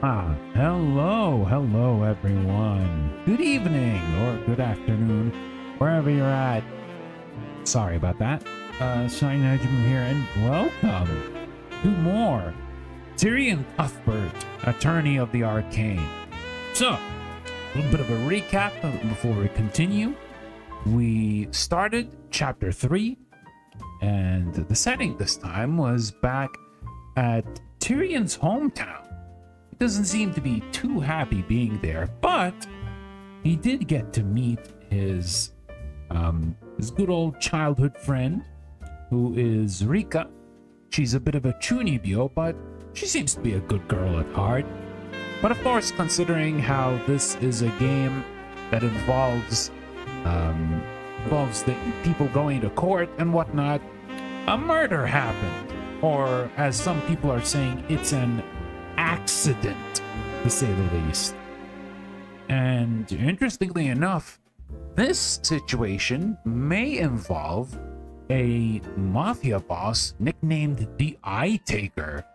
Hello everyone. Good evening or good afternoon, wherever you're at. Sorry about that. Najumu here, and welcome to more TYRION CUTHBERT, Attorney of the Arcane. So, a little bit of a recap before we continue. We started Chapter 3, and the setting this time was back at Tyrion's hometown. He doesn't seem to be too happy being there, but he did get to meet his good old childhood friend, who is Rika. She's a bit of a chunibyo, but she seems to be a good girl at heart. But of course, considering how this is a game that involves the people going to court and whatnot, a murder happened. Or, as some people are saying, it's an accident, to say the least. And interestingly enough, this situation may involve a mafia boss nicknamed the Eye Taker.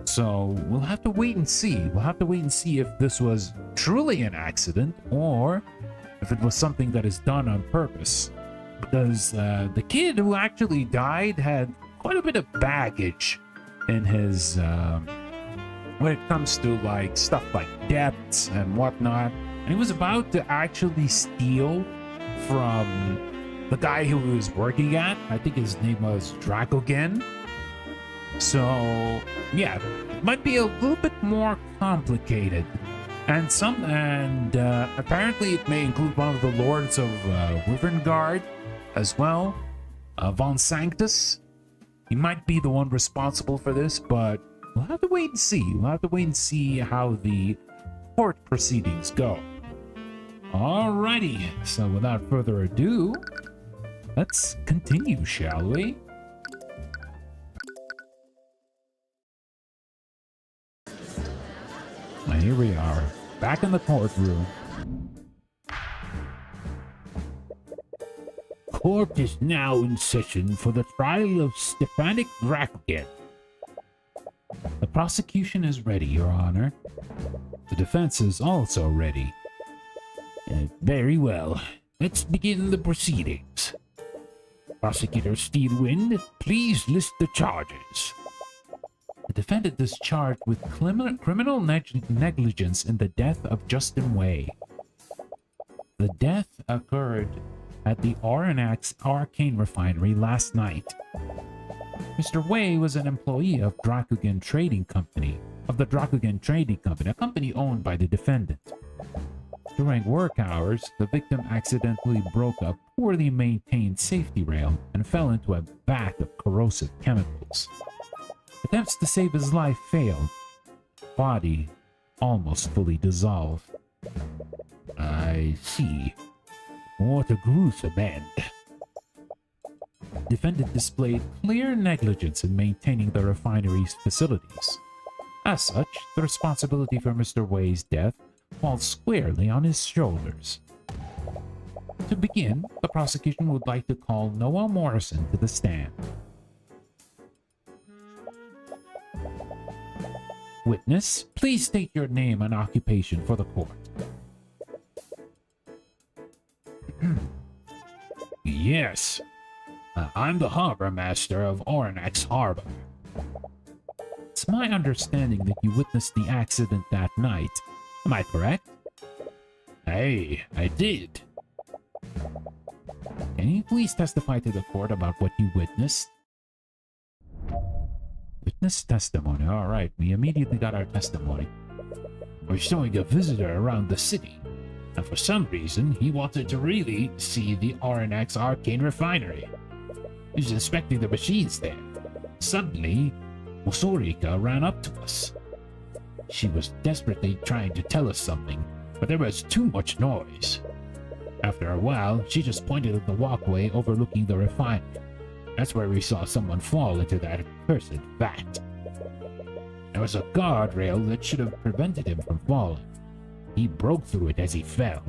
So we'll have to wait and see. We'll have to wait and see if this was truly an accident or if it was something that is done on purpose. Because the kid who actually died had quite a bit of baggage in his when it comes to like stuff like debts and whatnot. And he was about to actually steal from the guy who he was working at. I think his name was Dracogen. So yeah, it might be a little bit more complicated. And apparently it may include one of the lords of Wyverngard as well, Von Sanctus. He might be the one responsible for this, but we'll have to wait and see. We'll have to wait and see how the court proceedings go. Alrighty, so without further ado, let's continue, shall we? And here we are, back in the courtroom. Court is now in session for the trial of Stefanik Dracogen. The prosecution is ready, Your Honor. The defense is also ready. Very well. Let's begin the proceedings. Prosecutor Steelwind, please list the charges. The defendant is charged with criminal negligence in the death of Justin Way. The death occurred at the Arcane refinery last night. Mr. Way was an employee of the Dracogen Trading Company, a company owned by the defendant. During work hours, the victim accidentally broke a poorly maintained safety rail and fell into a vat of corrosive chemicals. Attempts to save his life failed. Body almost fully dissolved. I see. What a gruesome end. Defendant displayed clear negligence in maintaining the refinery's facilities. As such, the responsibility for Mr. Way's death falls squarely on his shoulders. To begin, the prosecution would like to call Noah Morrison to the stand. Witness, please state your name and occupation for the court. Yes. I'm the harbor master of Oranax Harbor. It's my understanding that you witnessed the accident that night. Am I correct? Hey, I did. Can you please testify to the court about what you witnessed? Witness testimony. All right, we immediately got our testimony. We're showing a visitor around the city, and for some reason, he wanted to really see the Oranax Arcane refinery. He was inspecting the machines there. Suddenly, Mosorika ran up to us. She was desperately trying to tell us something, but there was too much noise. After a while, she just pointed at the walkway overlooking the refinery. That's where we saw someone fall into that accursed vat. There was a guardrail that should have prevented him from falling. He broke through it as he fell.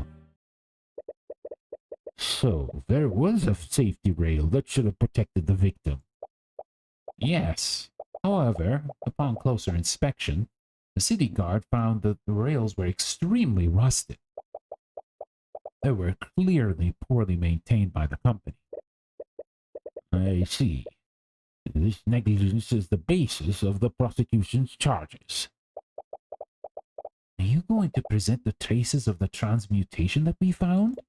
So, there was a safety rail that should have protected the victim. Yes. However, upon closer inspection, The city guard found that the rails were extremely rusted. They were clearly poorly maintained by the company. I see. This negligence is the basis of the prosecution's charges. Are you going to present the traces of the transmutation that we found?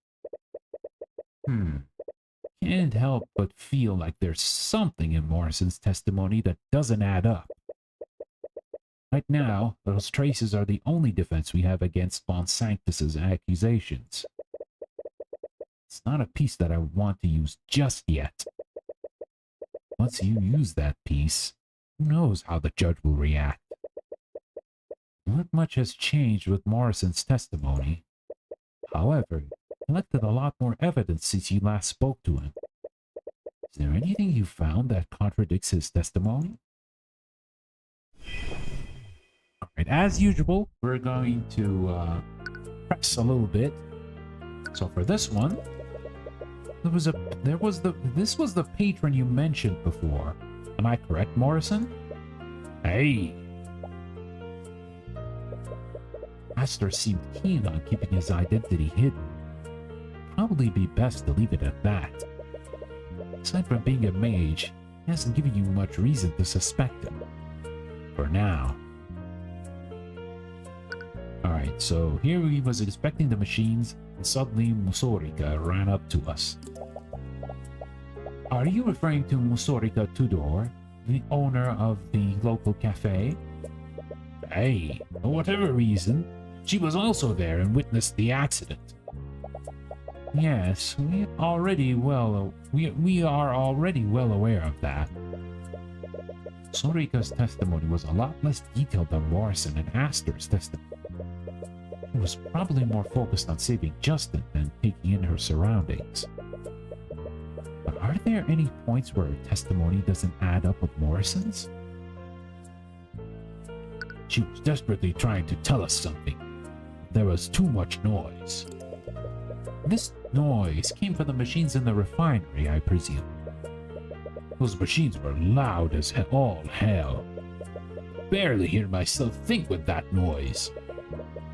Can't help but feel like there's something in Morrison's testimony that doesn't add up. Right now, those traces are the only defense we have against Von Sanctus's accusations. It's not a piece that I want to use just yet. Once you use that piece, who knows how the judge will react. Not much has changed with Morrison's testimony. However, he collected a lot more evidence since you last spoke to him. Is there anything you found that contradicts his testimony? Alright, as usual, we're going to press a little bit. So for this one, this was the patron you mentioned before. Am I correct, Morrison? Hey! Master seemed keen on keeping his identity hidden. Probably be best to leave it at that. Aside from being a mage, he hasn't given you much reason to suspect him. For now. Alright, so here he was inspecting the machines, and suddenly Musorika ran up to us. Are you referring to Musorika Tudor, the owner of the local cafe? Hey, for whatever reason, she was also there and witnessed the accident. Yes, we are already well aware of that. Sorika's testimony was a lot less detailed than Morrison and Astor's testimony. She was probably more focused on saving Justin than taking in her surroundings. But are there any points where her testimony doesn't add up with Morrison's? She was desperately trying to tell us something. There was too much noise. This noise came from the machines in the refinery, I presume. Those machines were loud as all hell. Barely hear myself think with that noise.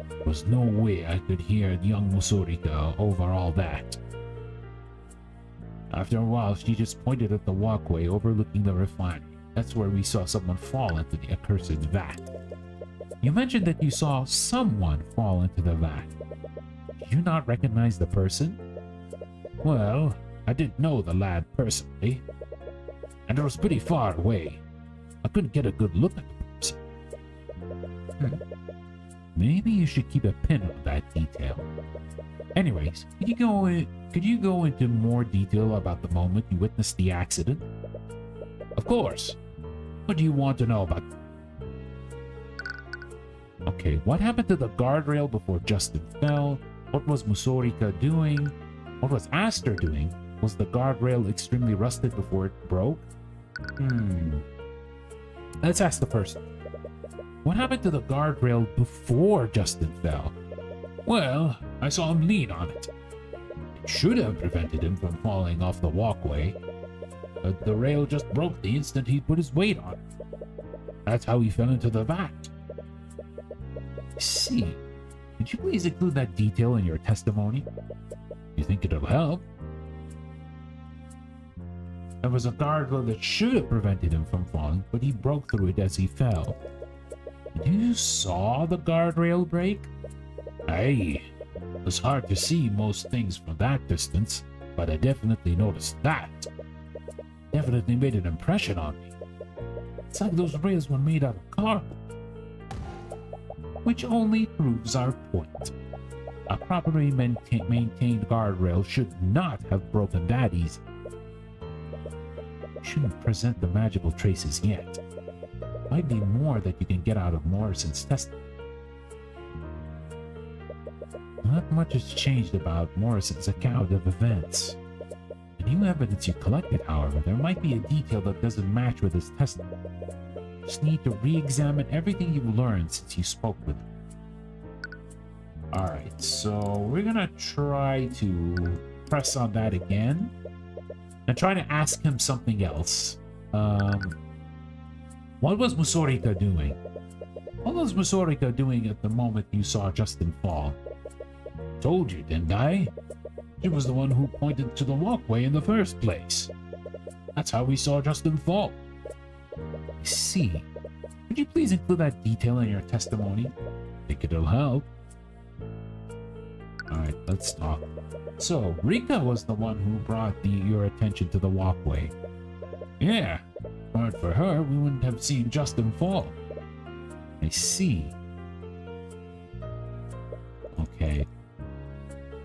There was no way I could hear young Musorika over all that. After a while, she just pointed at the walkway overlooking the refinery. That's where we saw someone fall into the accursed vat. You mentioned that you saw someone fall into the vat. Did you not recognize the person? Well, I didn't know the lad personally, and it was pretty far away. I couldn't get a good look at the person. Maybe you should keep a pin on that detail. Anyways, could you go into more detail about the moment you witnessed the accident? Of course. What do you want to know about? Okay, what happened to the guardrail before Justin fell? What was Musorika doing? What was Astor doing? Was the guardrail extremely rusted before it broke? Let's ask the person. What happened to the guardrail before Justin fell? Well, I saw him lean on it. It should have prevented him from falling off the walkway, but the rail just broke the instant he put his weight on it. That's how he fell into the vat. I see. Could you please include that detail in your testimony? You think it'll help? There was a guardrail that should have prevented him from falling, but he broke through it as he fell. You saw the guardrail break? Aye. It was hard to see most things from that distance, but I definitely noticed that. Definitely made an impression on me. It's like those rails were made out of carbon. Which only proves our point. A properly maintained guardrail should not have broken that easy. Shouldn't present the magical traces yet. Might be more that you can get out of Morrison's testimony. Not much has changed about Morrison's account of events. The new evidence you collected, however, there might be a detail that doesn't match with his testimony. Just need to re-examine everything you've learned since you spoke with him. Alright, so we're gonna try to press on that again and try to ask him something else. What was Musorika doing? What was Musorika doing at the moment you saw Justin fall? Told you, didn't I? She was the one who pointed to the walkway in the first place. That's how we saw Justin fall. I see. Could you please include that detail in your testimony? I think it'll help. Alright, let's talk. So, Rika was the one who brought your attention to the walkway. Yeah, but for her, we wouldn't have seen Justin fall. I see. Okay.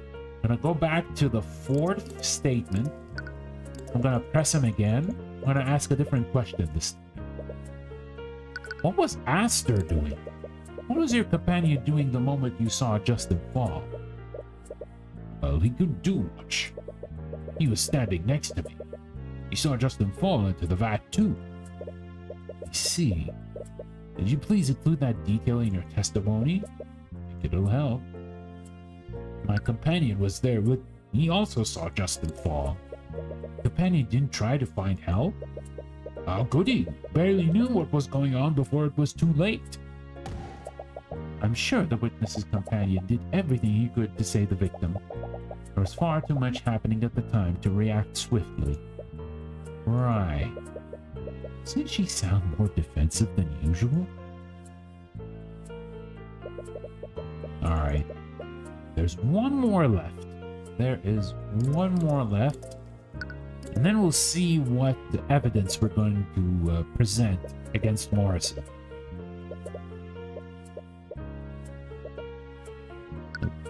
I'm gonna go back to the fourth statement. I'm gonna press him again. I'm gonna ask a different question this time. What was Aster doing? What was your companion doing the moment you saw Justin fall? Well, he couldn't do much. He was standing next to me. He saw Justin fall into the vat too. I see. Did you please include that detail in your testimony? I think it'll help. My companion was there with me. He also saw Justin fall. Companion didn't try to find help? How could he? Barely knew what was going on before it was too late. I'm sure the witness's companion did everything he could to save the victim. There was far too much happening at the time to react swiftly. Right. Doesn't she sound more defensive than usual? Alright. There's one more left. There is one more left. And then we'll see what evidence we're going to present against Morrison.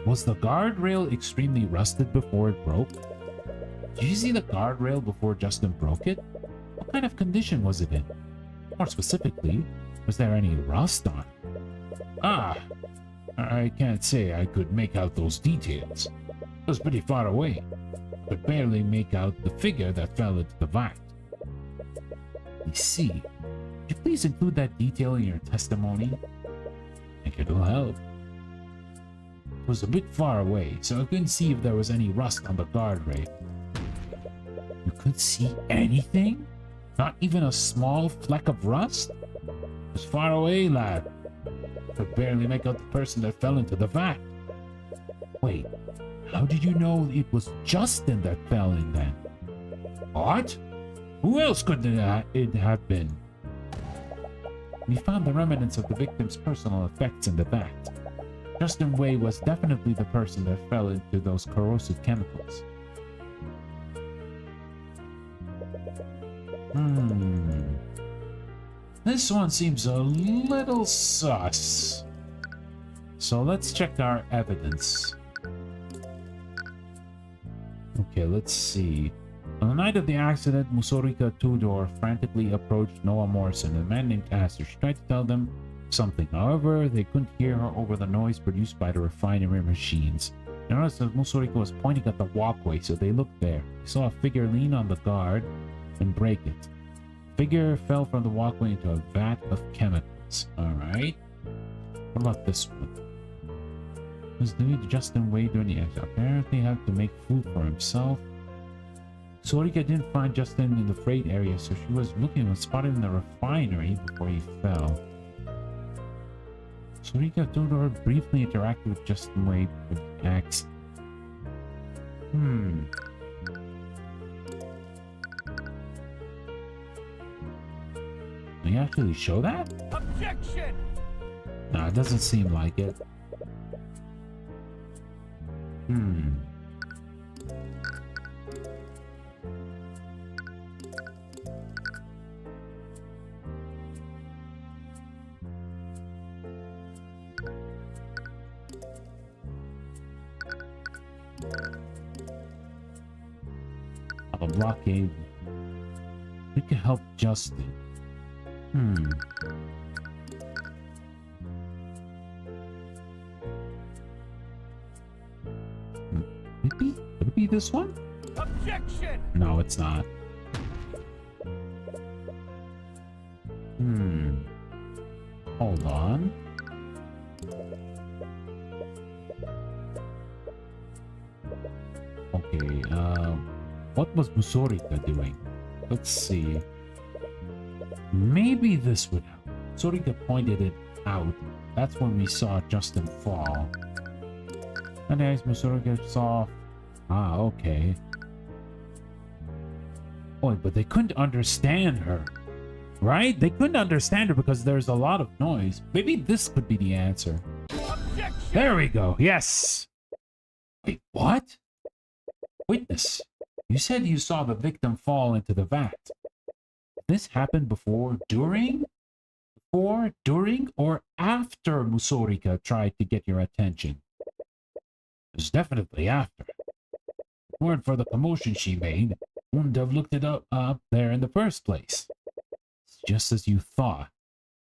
Was the guardrail extremely rusted before it broke? Did you see the guardrail before Justin broke it? What kind of condition was it in? More specifically, was there any rust on it? Ah, I can't say I could make out those details. It was pretty far away. I could barely make out the figure that fell into the vat. I see. Could you please include that detail in your testimony? I think it'll help. It was a bit far away, so I couldn't see if there was any rust on the guardrail. You couldn't see anything? Not even a small fleck of rust? It was far away, lad. I could barely make out the person that fell into the vat. Wait, how did you know it was Justin that fell in then? What? Who else could it have been? We found the remnants of the victim's personal effects in the vat. Justin Wei was definitely the person that fell into those corrosive chemicals. This one seems a little sus. So let's check our evidence. Okay, let's see. On the night of the accident, Musorika Tudor frantically approached Noah Morrison, a man named Aster. She tried to tell them something. However, they couldn't hear her over the noise produced by the refinery machines. They noticed that Musorika was pointing at the walkway, so they looked there. They saw a figure lean on the guard and break it. The figure fell from the walkway into a vat of chemicals. Alright. What about this one? Was doing to Justin Wei during the accident. Apparently had to make food for himself. Sorika didn't find Justin in the freight area, so she was looking and spotted in the refinery before he fell. Sorika Tudor briefly interacted with Justin Wei with the axe. Can you actually show that? Objection! No, it doesn't seem like it. A blockade. We can help Justin. Could it be this one? Objection! No, it's not. Hold on. Okay, what was Musorika doing? Let's see. Maybe this would help. Sorika pointed it out. That's when we saw Justin fall. And as Sorika saw... Ah, okay. Oh, but they couldn't understand her. Right? They couldn't understand her because there's a lot of noise. Maybe this could be the answer. Objection! There we go. Yes. Wait, what? Witness, you said you saw the victim fall into the vat. This happened before, during, or after Musorika tried to get your attention? It was definitely after. If it weren't for the commotion she made, wouldn't have looked it up there in the first place. It's just as you thought.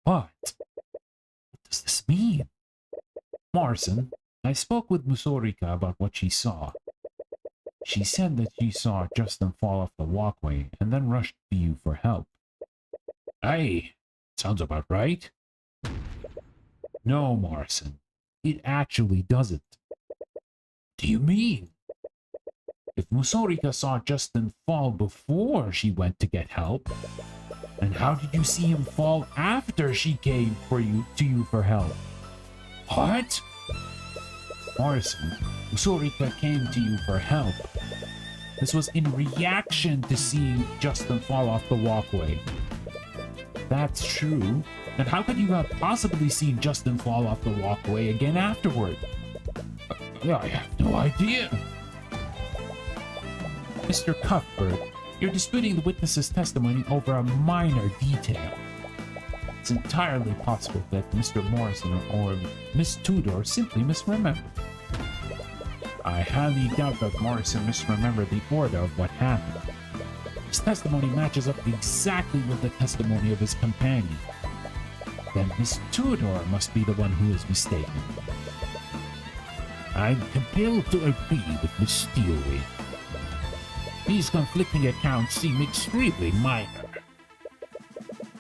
But what does this mean? Morrison, I spoke with Musorika about what she saw. She said that she saw Justin fall off the walkway and then rushed to you for help. Aye, sounds about right. No, Morrison, it actually doesn't. What do you mean? If Musorika saw Justin fall before she went to get help, then how did you see him fall after she came to you for help? What? Morrison, Musorika came to you for help. This was in reaction to seeing Justin fall off the walkway. That's true. Then how could you have possibly seen Justin fall off the walkway again afterward? I have no idea. Mr. Cuthbert, you're disputing the witness's testimony over a minor detail. It's entirely possible that Mr. Morrison or Miss Tudor simply misremembered. I highly doubt that Morrison misremembered the order of what happened. His testimony matches up exactly with the testimony of his companion. Then Miss Tudor must be the one who is mistaken. I'm compelled to agree with Miss Steelway. These conflicting accounts seem extremely minor.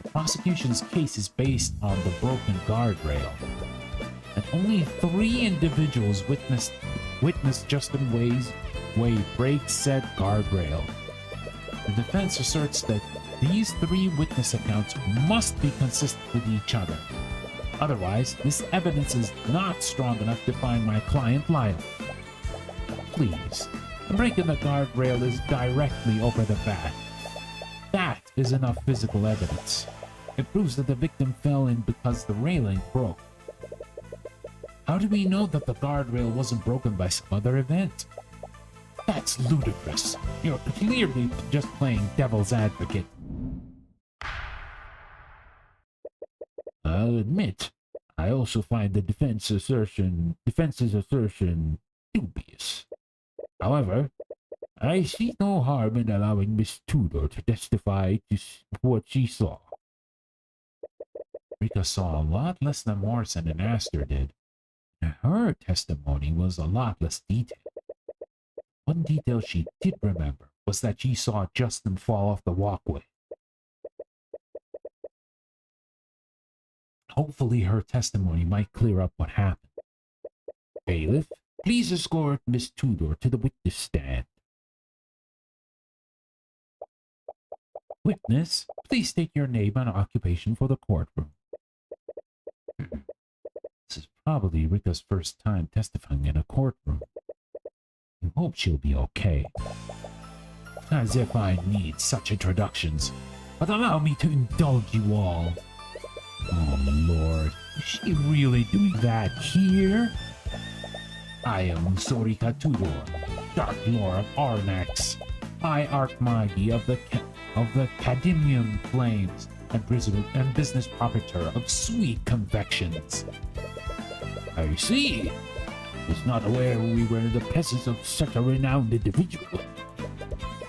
The prosecution's case is based on the broken guardrail, and only 3 individuals witnessed Justin Way break said guardrail. The defense asserts that these 3 witness accounts must be consistent with each other. Otherwise, this evidence is not strong enough to find my client liable. Please, the break in the guardrail is directly over the vat. That is enough physical evidence. It proves that the victim fell in because the railing broke. How do we know that the guardrail wasn't broken by some other event? That's ludicrous. You're clearly just playing devil's advocate. I'll admit, I also find the defense's assertion dubious. However, I see no harm in allowing Miss Tudor to testify to what she saw. Rika saw a lot less than Morrison and Astor did. Her testimony was a lot less detailed. One detail she did remember was that she saw Justin fall off the walkway. Hopefully her testimony might clear up what happened. Bailiff, please escort Miss Tudor to the witness stand. Witness, please state your name and occupation for the courtroom. This is probably Rika's first time testifying in a courtroom. I hope she'll be okay. As if I need such introductions. But allow me to indulge you all. Oh Lord, is she really doing that here? I am Sorika Tudor, Dark Lord of Arnax, High Archmagi of the Cadimium Flames, and business proprietor of Sweet Confections. I see. I was not aware we were in the presence of such a renowned individual.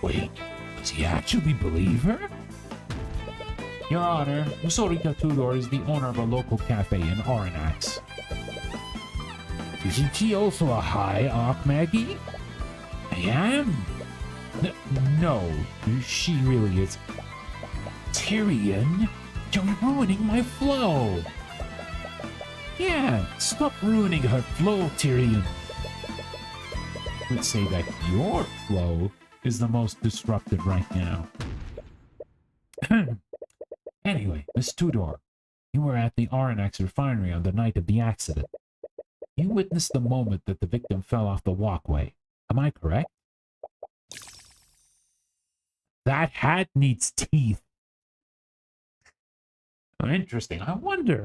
Wait, does he actually believe her? Your Honor, Musorika Tudor is the owner of a local cafe in Aranax. Isn't she also a high Archmagi? I am. No, she really is. Tyrion, you're ruining my flow. Yeah, stop ruining her flow, Tyrion. I would say that your flow is the most disrupted right now. Anyway, Miss Tudor, you were at the RNX refinery on the night of the accident. You witnessed the moment that the victim fell off the walkway. Am I correct? That hat needs teeth. Interesting. I wonder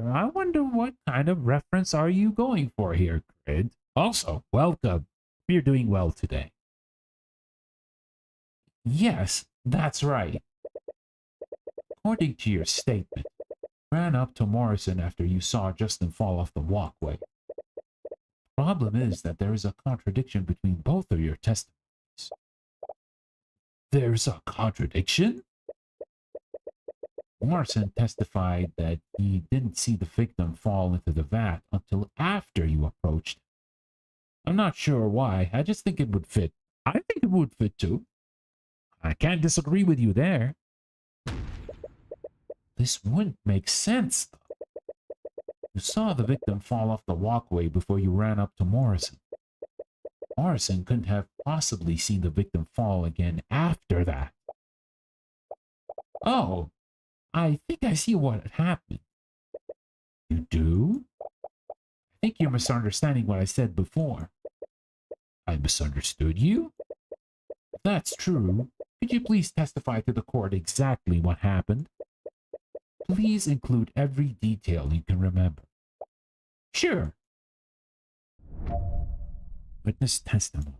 what kind of reference are you going for here, Grid? Also, welcome. You're doing well today. Yes, that's right. According to your statement, you ran up to Morrison after you saw Justin fall off the walkway. Problem is that there is a contradiction between both of your testimonies. There's a contradiction? Morrison testified that he didn't see the victim fall into the vat until after you approached him. I'm not sure why, I just think it would fit. I think it would fit too. I can't disagree with you there. This wouldn't make sense, though. You saw the victim fall off the walkway before you ran up to Morrison. Morrison couldn't have possibly seen the victim fall again after that. Oh, I think I see what happened. You do? I think you're misunderstanding what I said before. I misunderstood you? If that's true, could you please testify to the court exactly what happened? Please include every detail you can remember. Sure. Witness testimony.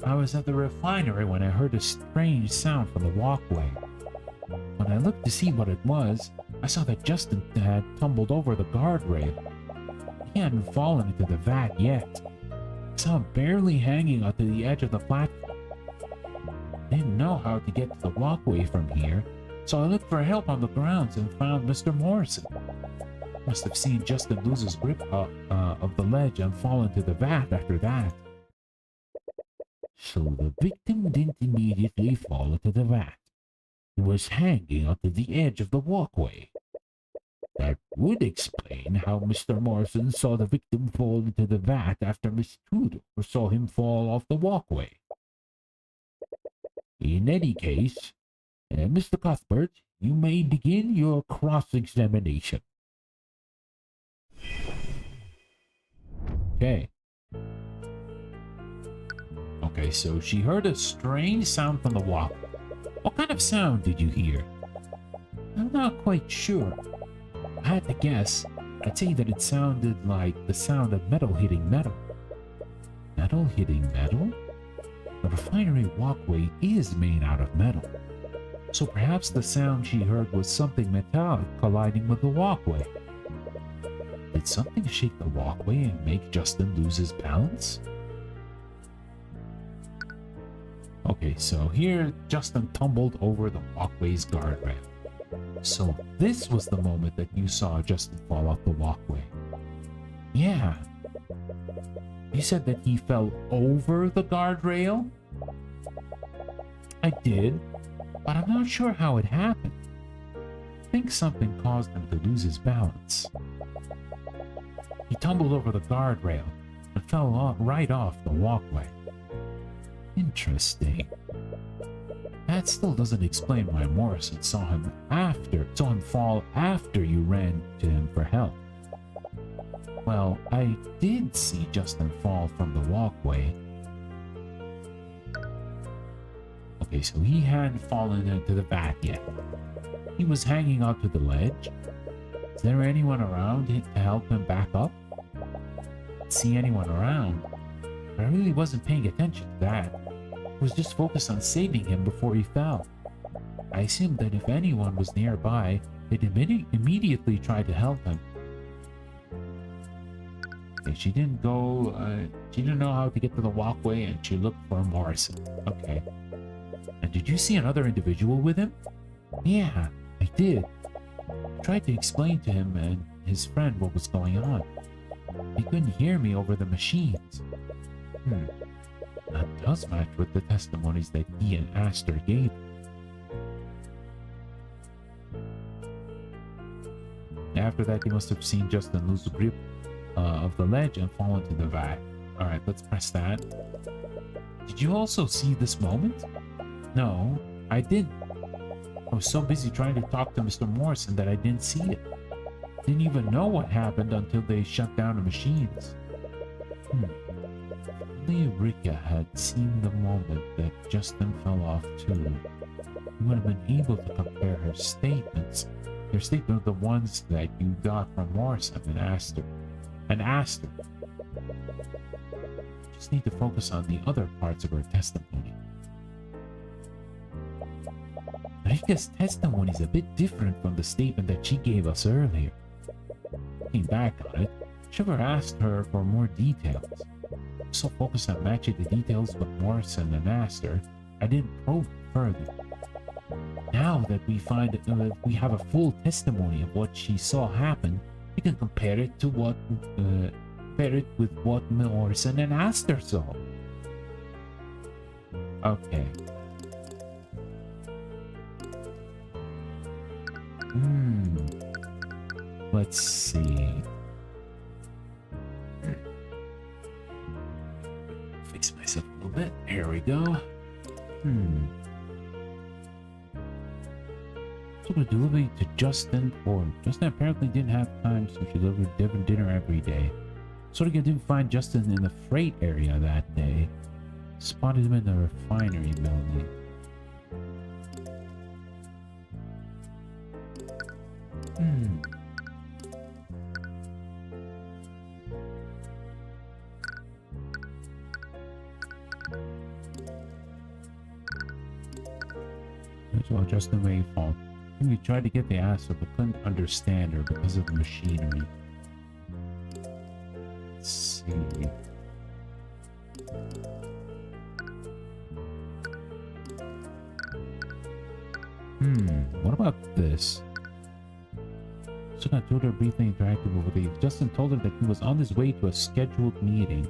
I was at the refinery when I heard a strange sound from the walkway. When I looked to see what it was, I saw that Justin had tumbled over the guardrail. He hadn't fallen into the vat yet. I saw him barely hanging onto the edge of the platform. I didn't know how to get to the walkway from here, so I looked for help on the grounds and found Mr. Morrison. I must have seen Justin lose his grip of the ledge and fall into the vat after that. So the victim didn't immediately fall into the vat. He was hanging onto the edge of the walkway. That would explain how Mr. Morrison saw the victim fall into the vat after Miss Tudor saw him fall off the walkway. In any case, Mr. Cuthbert, you may begin your cross-examination. Okay. Okay, so she heard a strange sound from the walkway. What kind of sound did you hear? I'm not quite sure. If I had to guess, I'd say that it sounded like the sound of metal hitting metal. Metal hitting metal? The refinery walkway is made out of metal. So perhaps the sound she heard was something metallic colliding with the walkway. Did something shake the walkway and make Justin lose his balance? Okay, so here Justin tumbled over the walkway's guardrail. So this was the moment that you saw Justin fall off the walkway. Yeah. You said that he fell over the guardrail? I did, but I'm not sure how it happened. I think something caused him to lose his balance. He tumbled over the guardrail and fell right off the walkway. Interesting. That still doesn't explain why Morrison saw him fall after you ran to him for help. Well, I did see Justin fall from the walkway. Okay, so he hadn't fallen into the vat yet. He was hanging onto the ledge. Is there anyone around to help him back up? Didn't see anyone around. But I really wasn't paying attention to that. I was just focused on saving him before he fell. I assumed that if anyone was nearby, they'd immediately try to help him. Okay, she didn't know how to get to the walkway and she looked for Morrison. Okay. And did you see another individual with him? Yeah, I did. I tried to explain to him and his friend what was going on. He couldn't hear me over the machines. That does match with the testimonies that he and Aster gave. After that, he must have seen Justin lose the grip of the ledge and fall into the vat. Alright, let's press that. Did you also see this moment? No, I didn't. I was so busy trying to talk to Mr. Morrison that I didn't see it. Didn't even know what happened until they shut down the machines. Only Rika had seen the moment that Justin fell off too. He would have been able to compare her statements, your statement of the ones that you got from Morrison, and asked her. Just need to focus on the other parts of her testimony. Rika's testimony is a bit different from the statement that she gave us earlier. Looking back on it, I should have asked her for more details. So focused on matching the details with Morrison and Astor, I didn't probe further. Now that we find we have a full testimony of what she saw happen, we can compare it to what with what Morrison and Astor saw. Okay. Let's see. Fix myself a little bit. Here we go. So we're delivering to Justin Ford. Justin apparently didn't have time, so she delivered dinner every day. Sort of didn't find Justin in the freight area that day. Spotted him in the refinery building. So Justin may fall. We tried to get the answer, but couldn't understand her because of the machinery. Let's see. What about this? So I told her briefly interacted with the Justin told her that he was on his way to a scheduled meeting.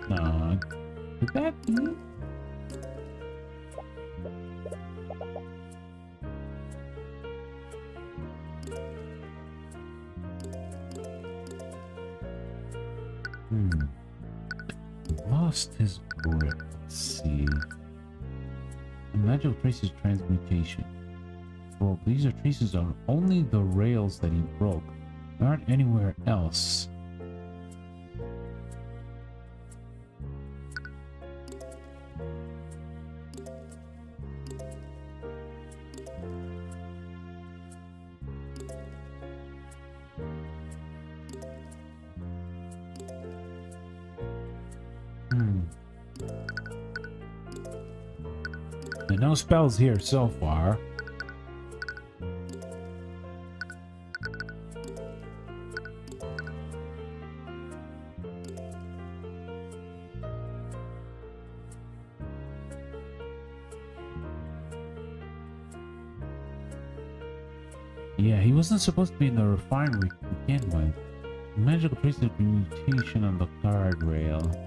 No. Could that be? Lost his grip. Let's see. A magical traces transmutation. Broke. These are traces on only the rails that he broke. They aren't anywhere else. No spells here so far. Yeah, he wasn't supposed to be in the refinery to begin with. Magical traces of mutation on the guardrail.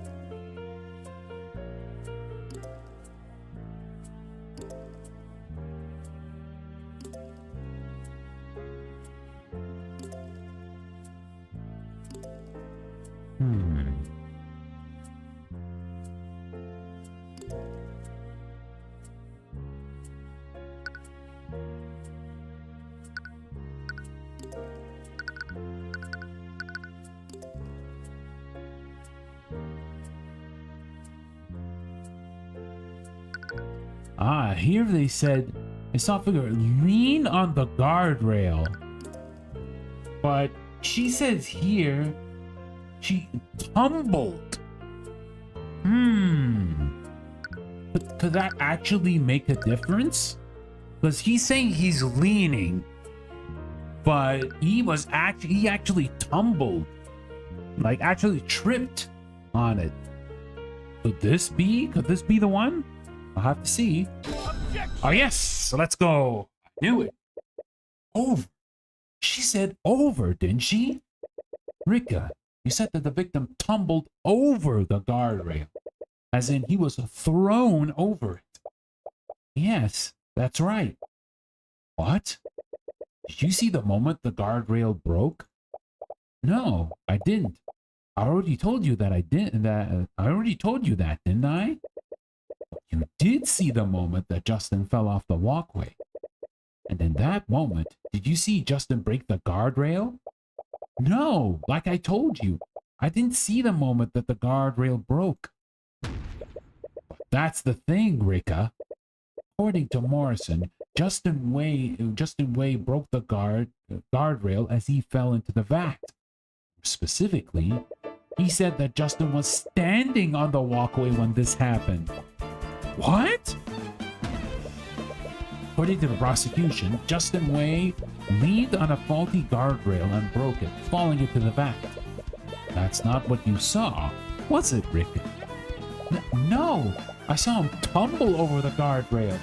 Here they said, I saw a figure lean on the guardrail. But she says here, she tumbled. Could that actually make a difference? Because he's saying he's leaning, but he actually tumbled. Like actually tripped on it. Could this be the one? I'll have to see. Oh yes, so let's go. I knew it. Over. She said over, didn't she? Rika, you said that the victim tumbled over the guardrail. As in he was thrown over it. Yes, that's right. What? Did you see the moment the guardrail broke? No, I didn't. I already told you that I didn't, I already told you that, didn't I? You did see the moment that Justin fell off the walkway. And in that moment, did you see Justin break the guardrail? No, like I told you, I didn't see the moment that the guardrail broke. But that's the thing, Rika. According to Morrison, Justin Way broke the guardrail as he fell into the vat. Specifically, he said that Justin was standing on the walkway when this happened. What? According to the prosecution, Justin Way leaned on a faulty guardrail and broke it, falling into the vat. That's not what you saw, was it, Rick? No, I saw him tumble over the guardrail.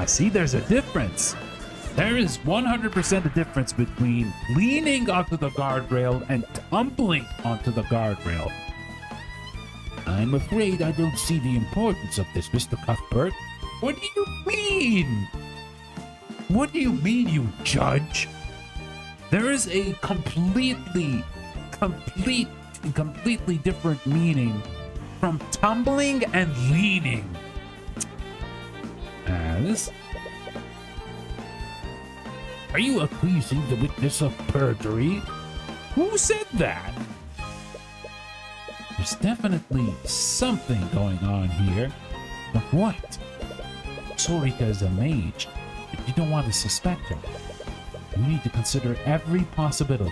See, there's a difference. There is 100% a difference between leaning onto the guardrail and tumbling onto the guardrail. I'm afraid I don't see the importance of this, Mr. Cuthbert. What do you mean? What do you mean, you judge? There is a completely different meaning from tumbling and leaning. Are you accusing the witness of perjury? Who said that? There's definitely something going on here. But what? Sorika is a mage, and you don't want to suspect her. You need to consider every possibility.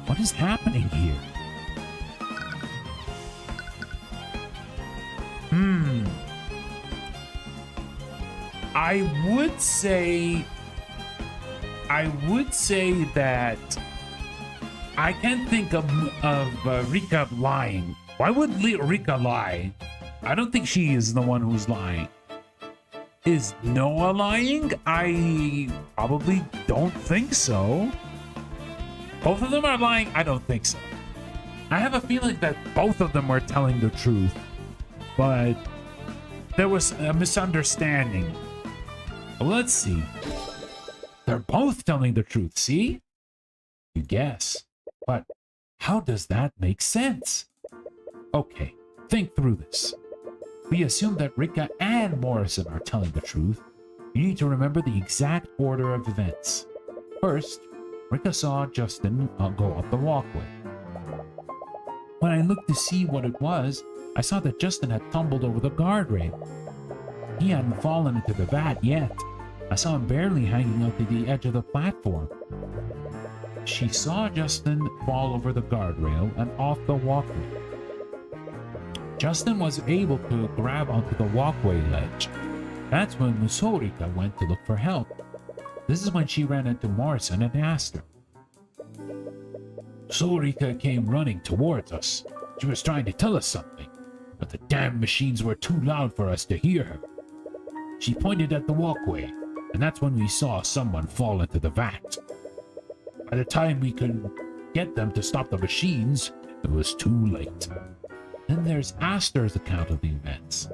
What is happening here? I would say that I can't think of Rika lying. Why would Rika lie? I don't think she is the one who's lying. Is Noah lying? I probably don't think so. Both of them are lying? I don't think so. I have a feeling that both of them were telling the truth, but there was a misunderstanding. Let's see. They're both telling the truth, see? You guess. But how does that make sense? Okay, think through this. We assume that Rika and Morrison are telling the truth. You need to remember the exact order of events. First, Rika saw Justin go up the walkway. When I looked to see what it was, I saw that Justin had tumbled over the guardrail. He hadn't fallen into the vat yet. I saw him barely hanging out to the edge of the platform. She saw Justin fall over the guardrail and off the walkway. Justin was able to grab onto the walkway ledge. That's when Musorika went to look for help. This is when she ran into Morrison and asked her. Musorika came running towards us. She was trying to tell us something, but the damn machines were too loud for us to hear her. She pointed at the walkway, and that's when we saw someone fall into the vat. By the time we could get them to stop the machines, it was too late. Then there's Astor's account of the events.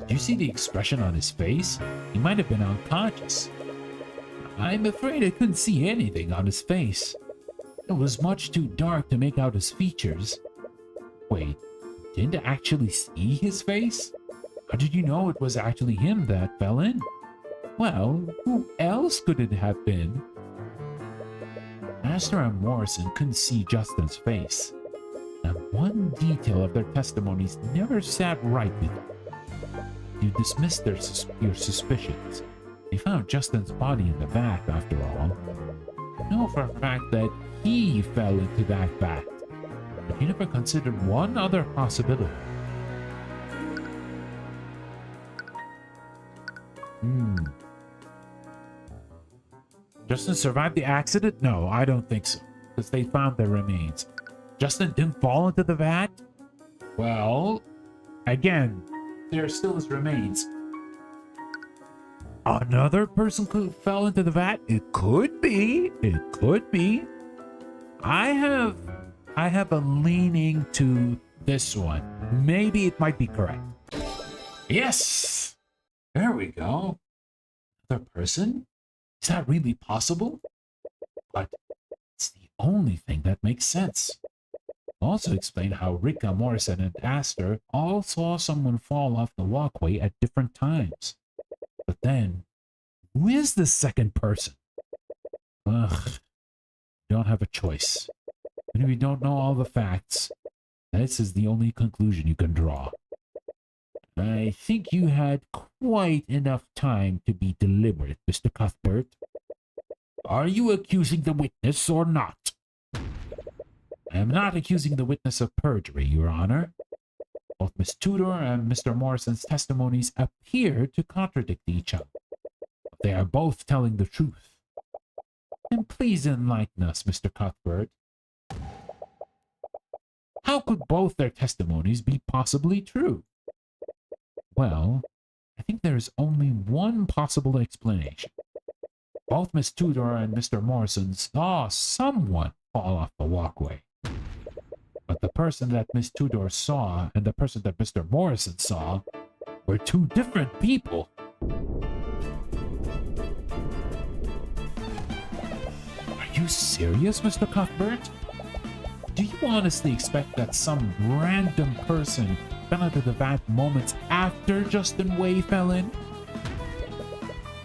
Did you see the expression on his face? He might have been unconscious. I'm afraid I couldn't see anything on his face. It was much too dark to make out his features. Wait, you didn't actually see his face? How did you know it was actually him that fell in? Well, who else could it have been? Astor and Morrison couldn't see Justin's face. And one detail of their testimonies never sat right with them. You dismissed your suspicions. They found Justin's body in the vat, after all. You know for a fact that he fell into that vat, but you never considered one other possibility. Justin survived the accident? No, I don't think so, because they found their remains. Justin didn't fall into the vat? Well, again, there still his remains. Another person fell into the vat? It could be. It could be. I have a leaning to this one. Maybe it might be correct. Yes! There we go. Another person? Is that really possible? But it's the only thing that makes sense. Also explain how Rika, Morrison, and Aster all saw someone fall off the walkway at different times. But then, who is the second person? Ugh, you don't have a choice. And if you don't know all the facts, this is the only conclusion you can draw. I think you had quite enough time to be deliberate, Mr. Cuthbert. Are you accusing the witness or not? I am not accusing the witness of perjury, Your Honor. Both Miss Tudor and Mr. Morrison's testimonies appear to contradict each other. They are both telling the truth. And please enlighten us, Mr. Cuthbert. How could both their testimonies be possibly true? Well, I think there is only one possible explanation. Both Miss Tudor and Mr. Morrison saw someone fall off the walkway. But the person that Miss Tudor saw and the person that Mr. Morrison saw were two different people. Are you serious, Mr. Cuthbert? Do you honestly expect that some random person fell into the vat moments after Justin Wei fell in?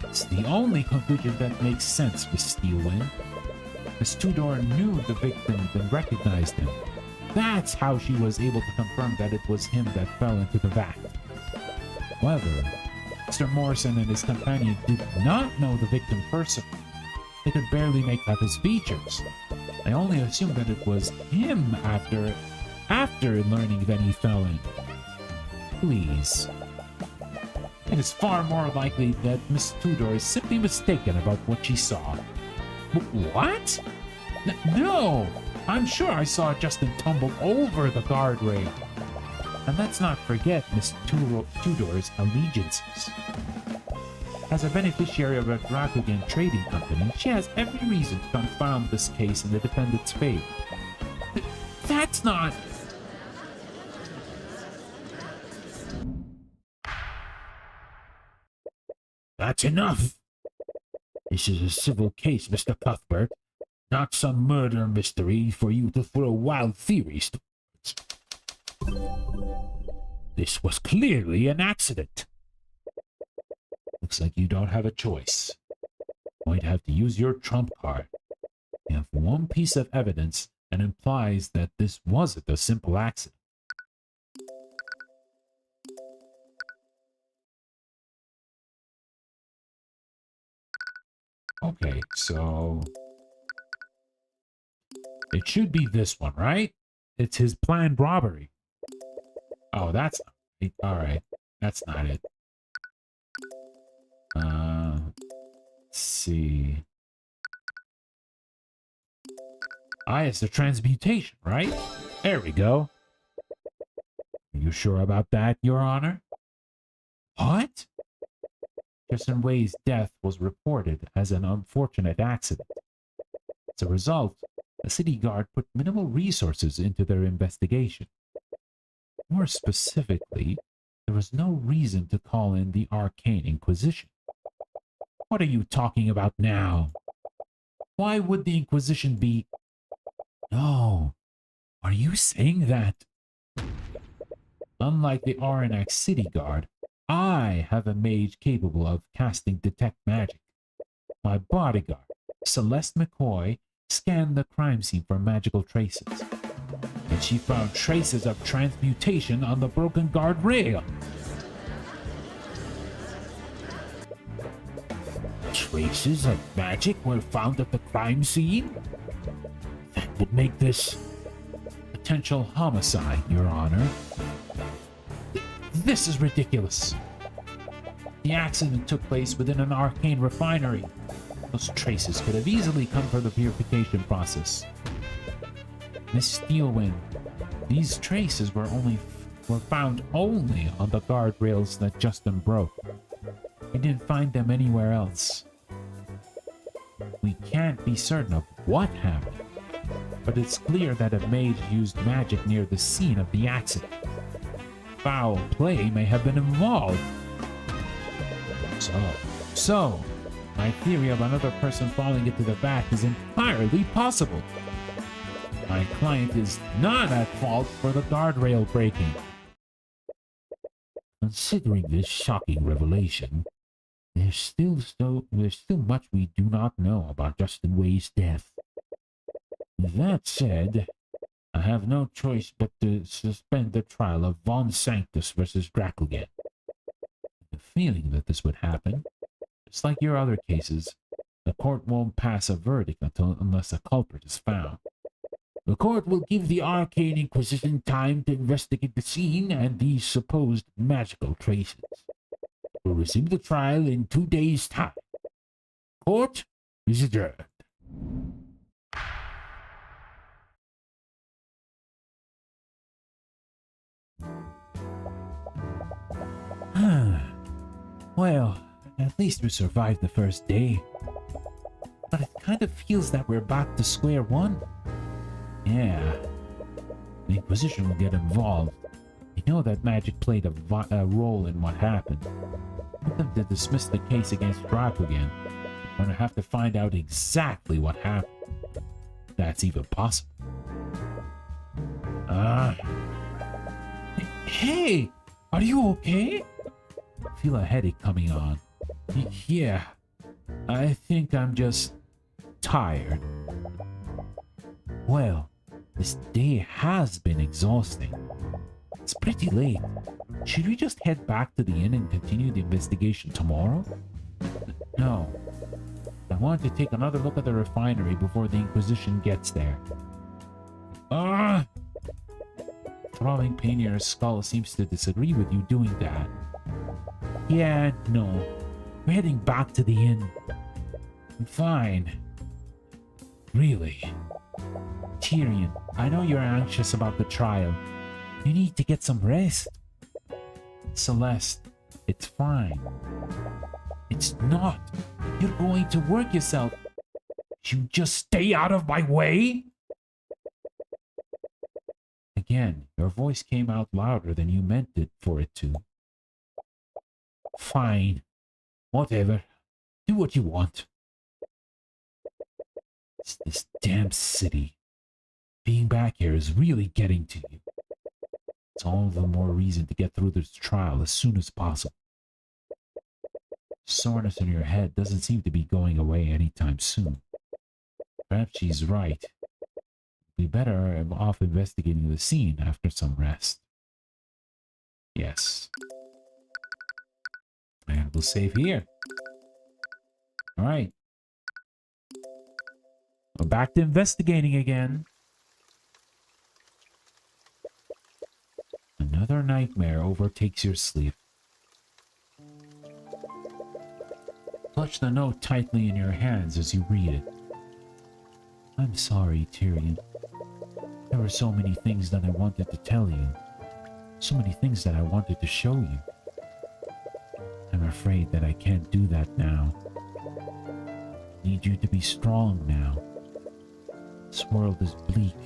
It's the only conclusion that makes sense, Miss Steelwind. Miss Tudor knew the victim and recognized him. That's how she was able to confirm that it was him that fell into the vat. However, Mr. Morrison and his companion did not know the victim personally. They could barely make out his features. They only assumed that it was him after learning that he fell in. Please. It is far more likely that Miss Tudor is simply mistaken about what she saw. What? No! I'm sure I saw Justin tumble over the guardrail. And let's not forget Miss Tudor's allegiances. As a beneficiary of a Rakugan trading company, she has every reason to confound this case in the defendant's favor. That's not... That's enough! This is a civil case, Mr. Cuthbert, not some murder mystery for you to throw wild theories towards. This was clearly an accident. Looks like you don't have a choice. Might have to use your trump card. You have one piece of evidence and implies that this wasn't a simple accident. Okay, so it should be this one, right? It's his planned robbery. Oh, that's not it. All right, that's not it. Let's see. It's the transmutation, right? There we go. Are you sure about that, Your Honor? What? Justin Wei's death was reported as an unfortunate accident. As a result, the city guard put minimal resources into their investigation. More specifically, there was no reason to call in the Arcane Inquisition. What are you talking about now? Why would the Inquisition be... No. Are you saying that? Unlike the Aranax City Guard, I have a mage capable of casting Detect Magic. My bodyguard, Celeste McCoy, scanned the crime scene for magical traces. And she found traces of transmutation on the broken guardrail. Traces of magic were found at the crime scene? That would make this potential homicide, Your Honor. This is ridiculous. The accident took place within an arcane refinery. Those traces could have easily come from the purification process. Miss Steelwind, these traces were found only on the guardrails that Justin broke. I didn't find them anywhere else. We can't be certain of what happened, but it's clear that a mage used magic near the scene of the accident. Foul play may have been involved. So, my theory of another person falling into the vat is entirely possible. My client is not at fault for the guardrail breaking. Considering this shocking revelation, there's still much we do not know about Justin Way's death. That said, I have no choice but to suspend the trial of Von Sanctus versus Dracogen. The feeling that this would happen, just like your other cases, the court won't pass a verdict unless a culprit is found. The court will give the Arcane Inquisition time to investigate the scene and these supposed magical traces. We'll resume the trial in 2 days' time. Court is adjourned. Well, at least we survived the first day. But it kind of feels that we're back to square one. Yeah. The Inquisition will get involved. We know that magic played a role in what happened. Want them to dismiss the case against Dracogen. We're gonna have to find out exactly what happened. If that's even possible. Hey! Are you okay? I feel a headache coming on. Yeah. I think I'm just tired. Well, this day has been exhausting. It's pretty late. Should we just head back to the inn and continue the investigation tomorrow? No. I want to take another look at the refinery before the Inquisition gets there. Throbbing pain in your skull seems to disagree with you doing that. Yeah, no. We're heading back to the inn. Fine. Really? Tyrion, I know you're anxious about the trial. You need to get some rest. Celeste, it's fine. It's not. You're going to work yourself. You just stay out of my way? Again, your voice came out louder than you meant it for it to. Fine. Whatever. Do what you want. It's this damn city. Being back here is really getting to you. It's all the more reason to get through this trial as soon as possible. Soreness in your head doesn't seem to be going away anytime soon. Perhaps she's right. We'd be better off investigating the scene after some rest. Yes. And we'll save here. Alright. We're back to investigating again. Another nightmare overtakes your sleep. Clutch the note tightly in your hands as you read it. I'm sorry, Tyrion. There were so many things that I wanted to tell you. So many things that I wanted to show you. I'm afraid that I can't do that now. I need you to be strong now. This world is bleak,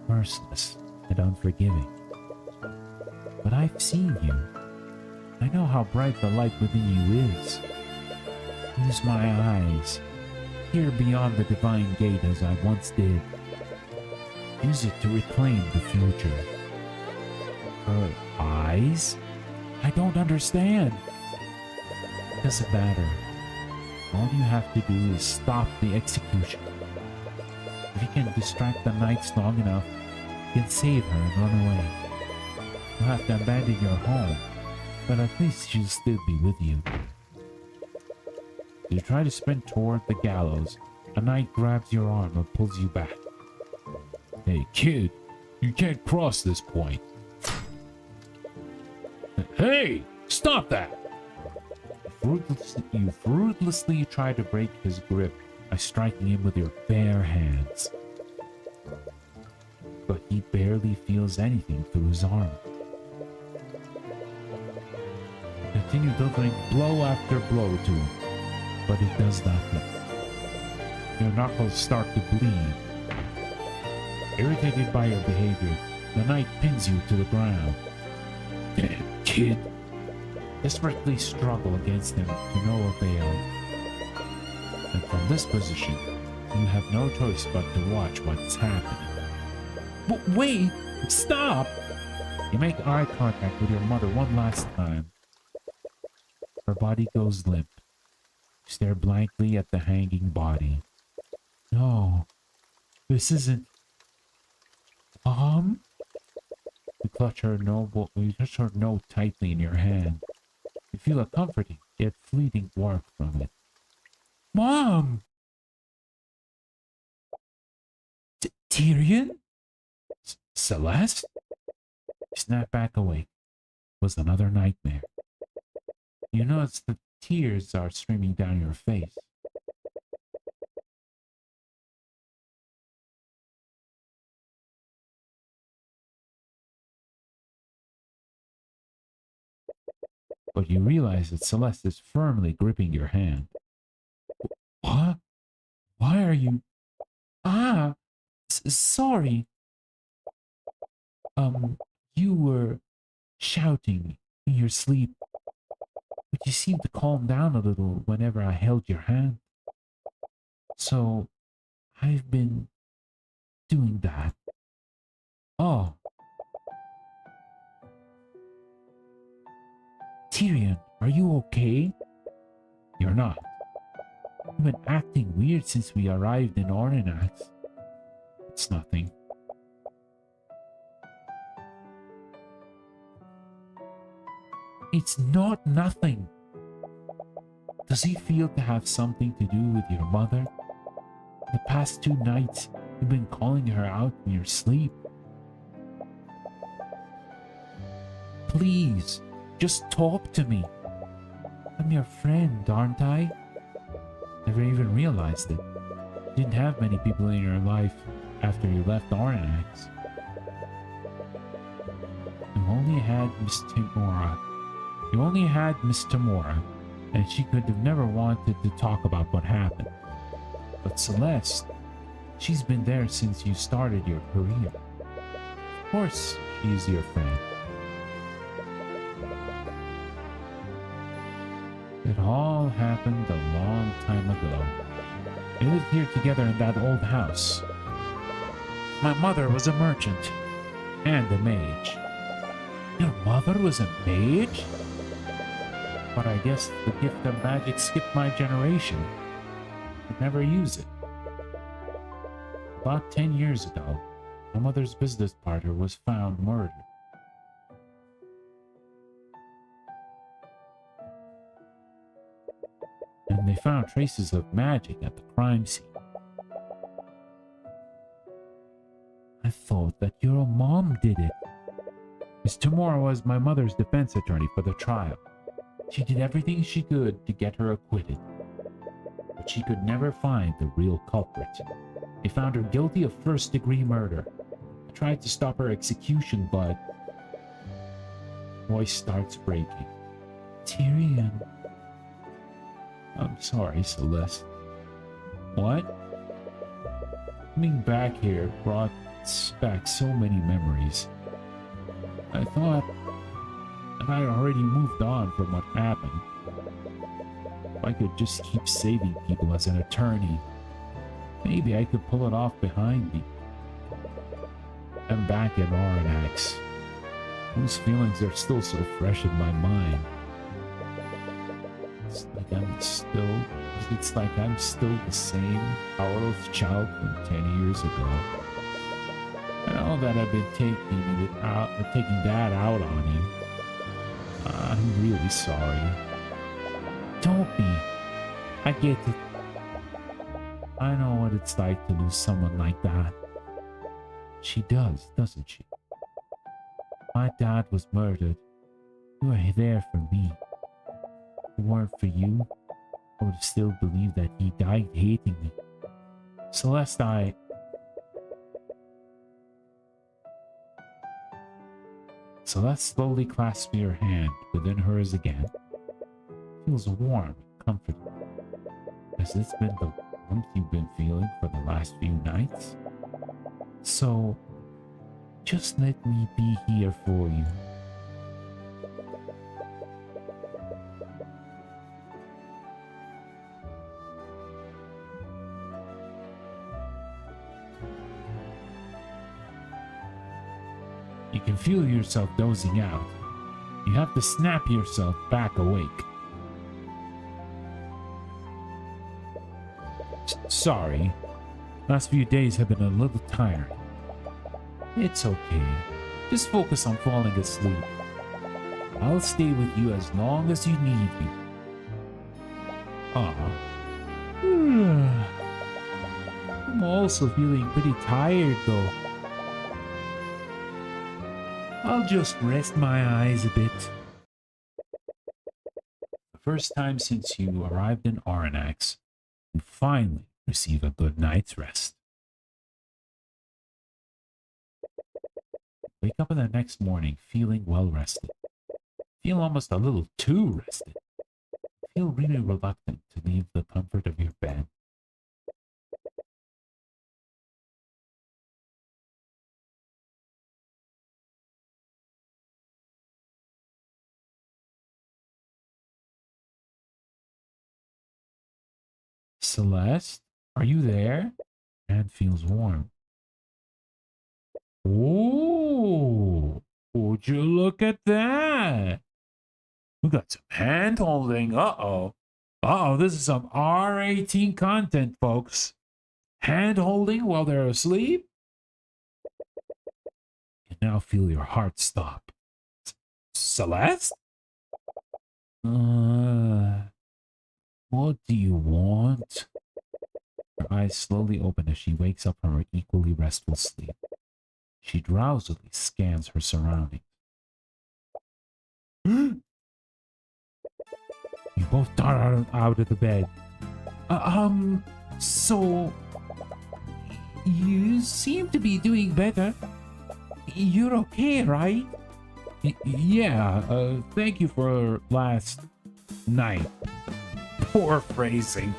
merciless, and unforgiving. But I've seen you. I know how bright the light within you is. Use my eyes. Peer beyond the divine gate as I once did. Use it to reclaim the future. Her eyes? I don't understand. It doesn't matter. All you have to do is stop the execution. If you can distract the knights long enough, you can save her and run away. You'll have to abandon your home, but at least she'll still be with you. You try to sprint toward the gallows. A knight grabs your arm and pulls you back. Hey kid, you can't cross this point. Hey, stop that! You fruitlessly try to break his grip by striking him with your bare hands. But he barely feels anything through his arm. Continue delivering blow after blow to him, but it does nothing. Your knuckles start to bleed. Irritated by your behavior, the knight pins you to the ground. Damn kid! Desperately struggle against him to no avail. And from this position, you have no choice but to watch what's happening. Wait! Stop! You make eye contact with your mother one last time. Her body goes limp. You stare blankly at the hanging body. No, this isn't... Mom? You clutch her note tightly in your hand. You feel a comforting, yet fleeting warmth from it. Mom! Tyrion? Celeste? You snap back awake. It was another nightmare. You notice the tears are streaming down your face. But you realize that Celeste is firmly gripping your hand. What? Why are you... Ah! Sorry. You were shouting in your sleep, but you seemed to calm down a little whenever I held your hand. So, I've been doing that. Oh. Tyrion, are you okay? You're not. You've been acting weird since we arrived in Ornanax. It's nothing. It's not nothing. Does he feel to have something to do with your mother? The past 2 nights, you've been calling her out in your sleep. Please, just talk to me. I'm your friend, aren't I? Never even realized it. You didn't have many people in your life after you left Ornanax. You only had Miss Timora. You only had Miss Timora, and she could have never wanted to talk about what happened. But Celeste, she's been there since you started your career. Of course, she's your friend. It all happened a long time ago. We lived here together in that old house. My mother was a merchant and a mage. Your mother was a mage? But I guess the gift of magic skipped my generation. I'd never use it. About 10 years ago, my mother's business partner was found murdered. And they found traces of magic at the crime scene. I thought that your mom did it. Miss Tamora was my mother's defense attorney for the trial. She did everything she could to get her acquitted. But she could never find the real culprit. They found her guilty of first-degree murder. I tried to stop her execution, but... Voice starts breaking. Tyrion. I'm sorry, Celeste. What? Coming back here brought back so many memories. I thought that I already moved on from what happened. If I could just keep saving people as an attorney, maybe I could pull it off behind me. I'm back in Oranax. Those feelings are still so fresh in my mind. It's like I'm still the same powerless child from 10 years ago. And all that I've been taking that out on you. I'm really sorry. Don't be. I get it. I know what it's like to lose someone like that. She does, doesn't she? My dad was murdered. You were there for me. If it weren't for you, I would have still believed that he died hating me. Celeste, Celeste slowly clasps your hand within hers again. Feels warm and comforting. Has this been the warmth you've been feeling for the last few nights? So, just let me be here for you. You can feel yourself dozing out. You have to snap yourself back awake. Sorry. Last few days have been a little tiring. It's okay. Just focus on falling asleep. I'll stay with you as long as you need me. I'm also feeling pretty tired though. I'll just rest my eyes a bit. The first time since you arrived in Aranax, you finally receive a good night's rest. Wake up in the next morning feeling well rested. Feel almost a little too rested. Feel really reluctant to leave the comfort of your bed. Celeste, are you there? Hand feels warm. Oh, would you look at that? We got some hand holding. Uh-oh. Uh-oh, this is some R18 content, folks. Hand holding while they're asleep? You now feel your heart stop. Celeste? What do you want? Her eyes slowly open as she wakes up from her equally restful sleep. She drowsily scans her surroundings. You both dart out of the bed. So... You seem to be doing better. You're okay, right? Yeah, thank you for last night. Poor phrasing.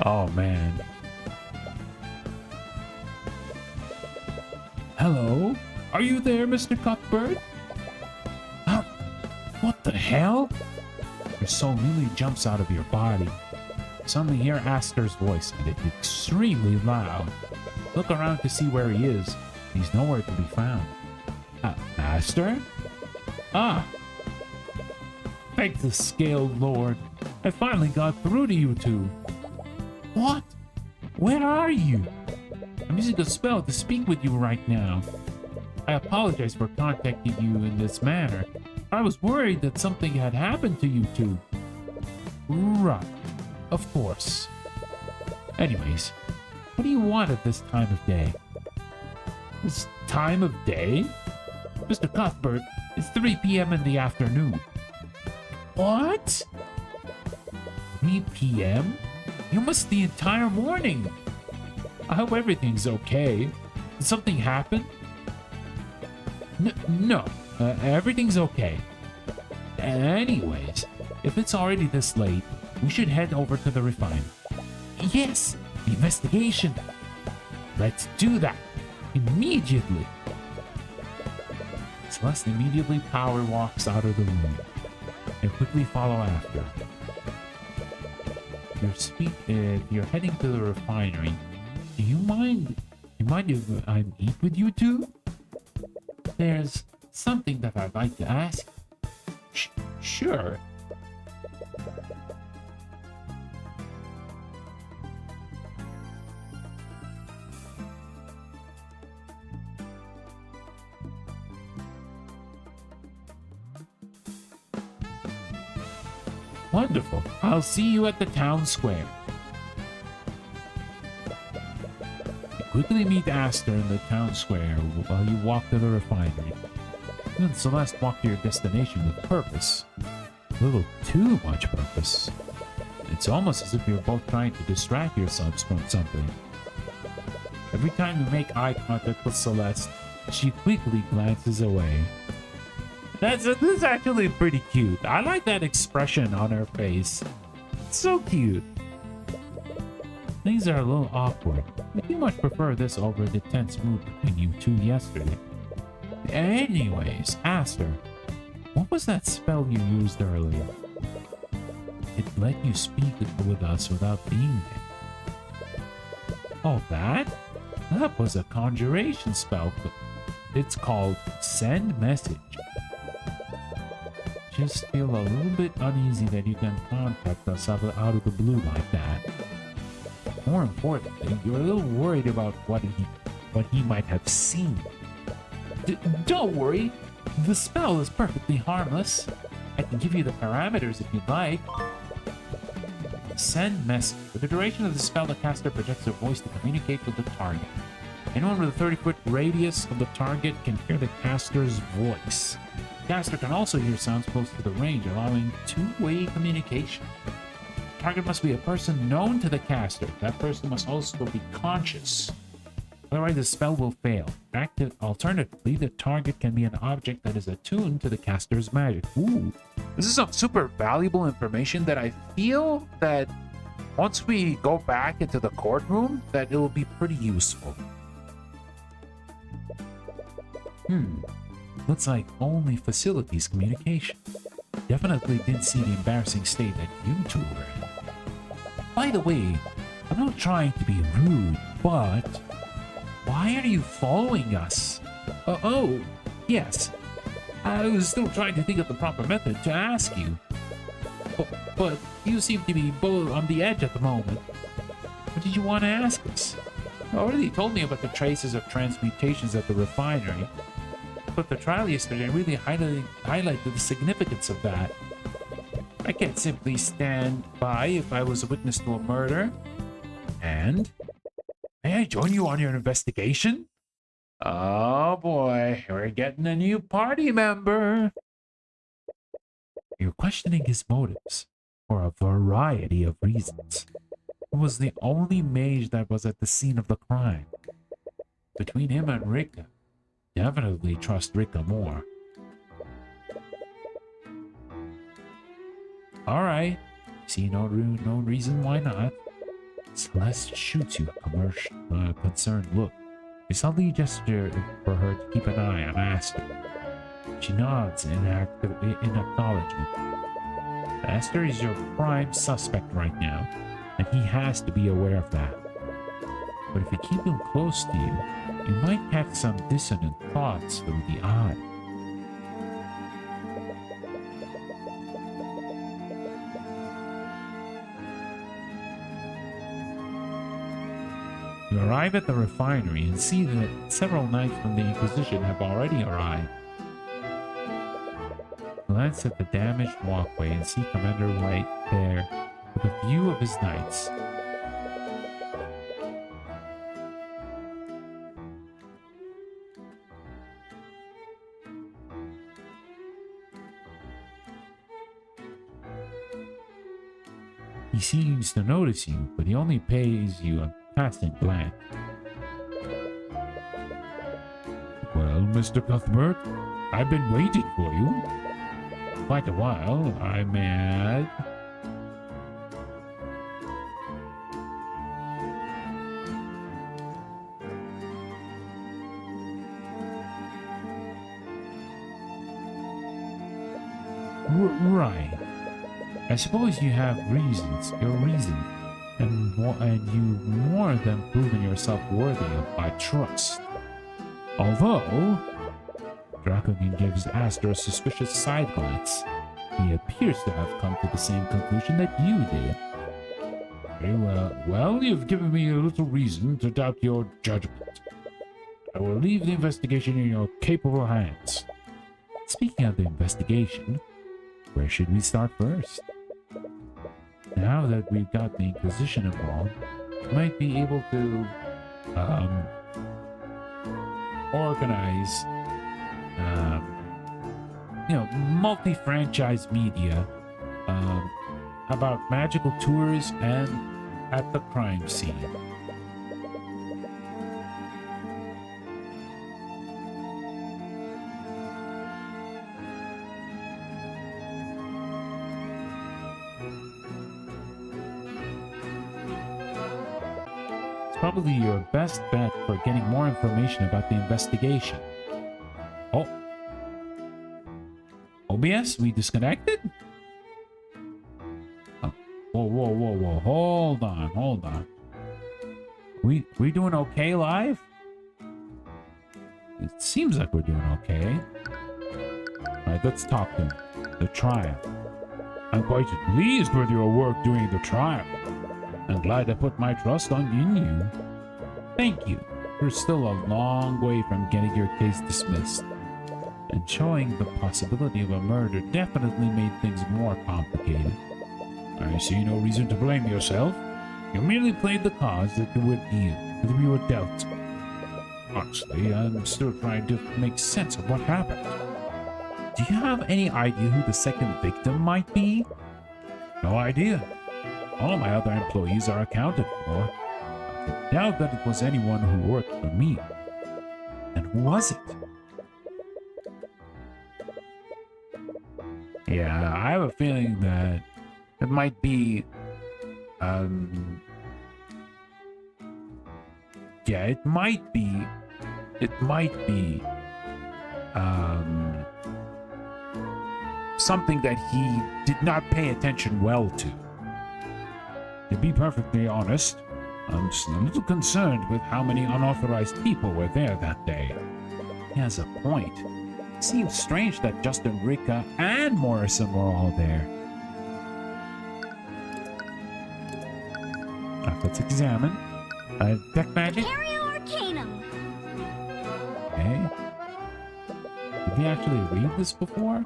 Oh, man. Hello? Are you there, Mr. Cuthbert? What the hell? Your soul nearly jumps out of your body. Suddenly hear Aster's voice, and it's extremely loud. Look around to see where he is. He's nowhere to be found. Aster? Thank the Scaled Lord. I finally got through to you two. What? Where are you? I'm using a spell to speak with you right now. I apologize for contacting you in this manner. I was worried that something had happened to you two. Right. Of course. Anyways, what do you want at this time of day? This time of day? Mr. Cuthbert, it's 3 p.m. in the afternoon. What? 3 p.m.? You missed the entire morning. I hope everything's okay. Did something happen? No, everything's okay. Anyways, if it's already this late, we should head over to the refinery. Yes, the investigation. Let's do that. Immediately. Celeste immediately power walks out of the room and quickly follow after. If you're heading to the refinery, do you mind if I meet with you two? There's something that I'd like to ask. Sure. Wonderful. I'll see you at the town square. You quickly meet Aster in the town square while you walk to the refinery. You and Celeste walk to your destination with purpose. A little too much purpose. It's almost as if you're both trying to distract yourselves from something. Every time you make eye contact with Celeste, she quickly glances away. This is actually pretty cute. I like that expression on her face. It's so cute. Things are a little awkward. I do much prefer this over the tense mood between you two yesterday. Anyways, Aster, what was that spell you used earlier? It let you speak with us without being there. Oh, that? That was a conjuration spell. It's called Send Message. Just feel a little bit uneasy that you can contact us out of the blue like that. More importantly, you're a little worried about what he might have seen. Don't worry, the spell is perfectly harmless. I can give you the parameters if you'd like. Send message. For the duration of the spell, the caster projects their voice to communicate with the target. Anyone with a 30-foot radius of the target can hear the caster's voice. The caster can also hear sounds close to the range, allowing two-way communication. The target must be a person known to the caster. That person must also be conscious. Otherwise, the spell will fail. Alternatively, the target can be an object that is attuned to the caster's magic. Ooh, this is some super valuable information that I feel that once we go back into the courtroom, that it will be pretty useful. Looks like only facilities communication. Definitely didn't see the embarrassing state that you two were in. By the way, I'm not trying to be rude, but why are you following us? Oh, yes. I was still trying to think of the proper method to ask you. But you seem to be both on the edge at the moment. What did you want to ask us? You already told me about the traces of transmutations at the refinery. But the trial yesterday really highlighted the significance of that. I can't simply stand by if I was a witness to a murder. And may I join you on your investigation? Oh boy, we're getting a new party member. You're questioning his motives for a variety of reasons. He was the only mage that was at the scene of the crime. Between him and Rika, definitely trust Rika more. Alright, see no reason why not. Celeste shoots you a concerned look. You suddenly gesture for her to keep an eye on Aster. She nods in acknowledgement. Aster is your prime suspect right now, and he has to be aware of that. But if you keep him close to you, you might catch some dissonant thoughts through the eye. You arrive at the refinery and see that several knights from the Inquisition have already arrived. Glance at the damaged walkway and see Commander White there with a view of his knights. He seems to notice you, but he only pays you a passing glance. Well, Mr. Cuthbert, I've been waiting for you. Quite a while, I may add. Right. I suppose you have your reasons, and you've more than proven yourself worthy of my trust. Although, Draconin gives Aster a suspicious side glance. He appears to have come to the same conclusion that you did. Very well. Well, you've given me a little reason to doubt your judgment. I will leave the investigation in your capable hands. Speaking of the investigation, where should we start first? Now that we've got the Inquisition involved, we might be able to organize multi-franchise media about magical tours and at the crime scene. Probably your best bet for getting more information about the investigation. Oh. OBS, we disconnected? Oh. Whoa. Hold on. We doing okay live? It seems like we're doing okay. Alright, let's talk to him. The trial. I'm quite pleased with your work during the trial. I'm glad I put my trust in you. Thank you. You're still a long way from getting your case dismissed. And showing the possibility of a murder definitely made things more complicated. I see no reason to blame yourself. You merely played the cards that you were dealt. Honestly, I'm still trying to make sense of what happened. Do you have any idea who the second victim might be? No idea. All my other employees are accounted for. I doubt that it was anyone who worked for me. And who was it? Yeah, I have a feeling that it might be, yeah, it might be, something that he did not pay attention well to. To be perfectly honest, I'm just a little concerned with how many unauthorized people were there that day. He has a point. It seems strange that Justin, Rika, and Morrison were all there. Let's examine. Tech magic? Arcanum. Okay. Did we actually read this before?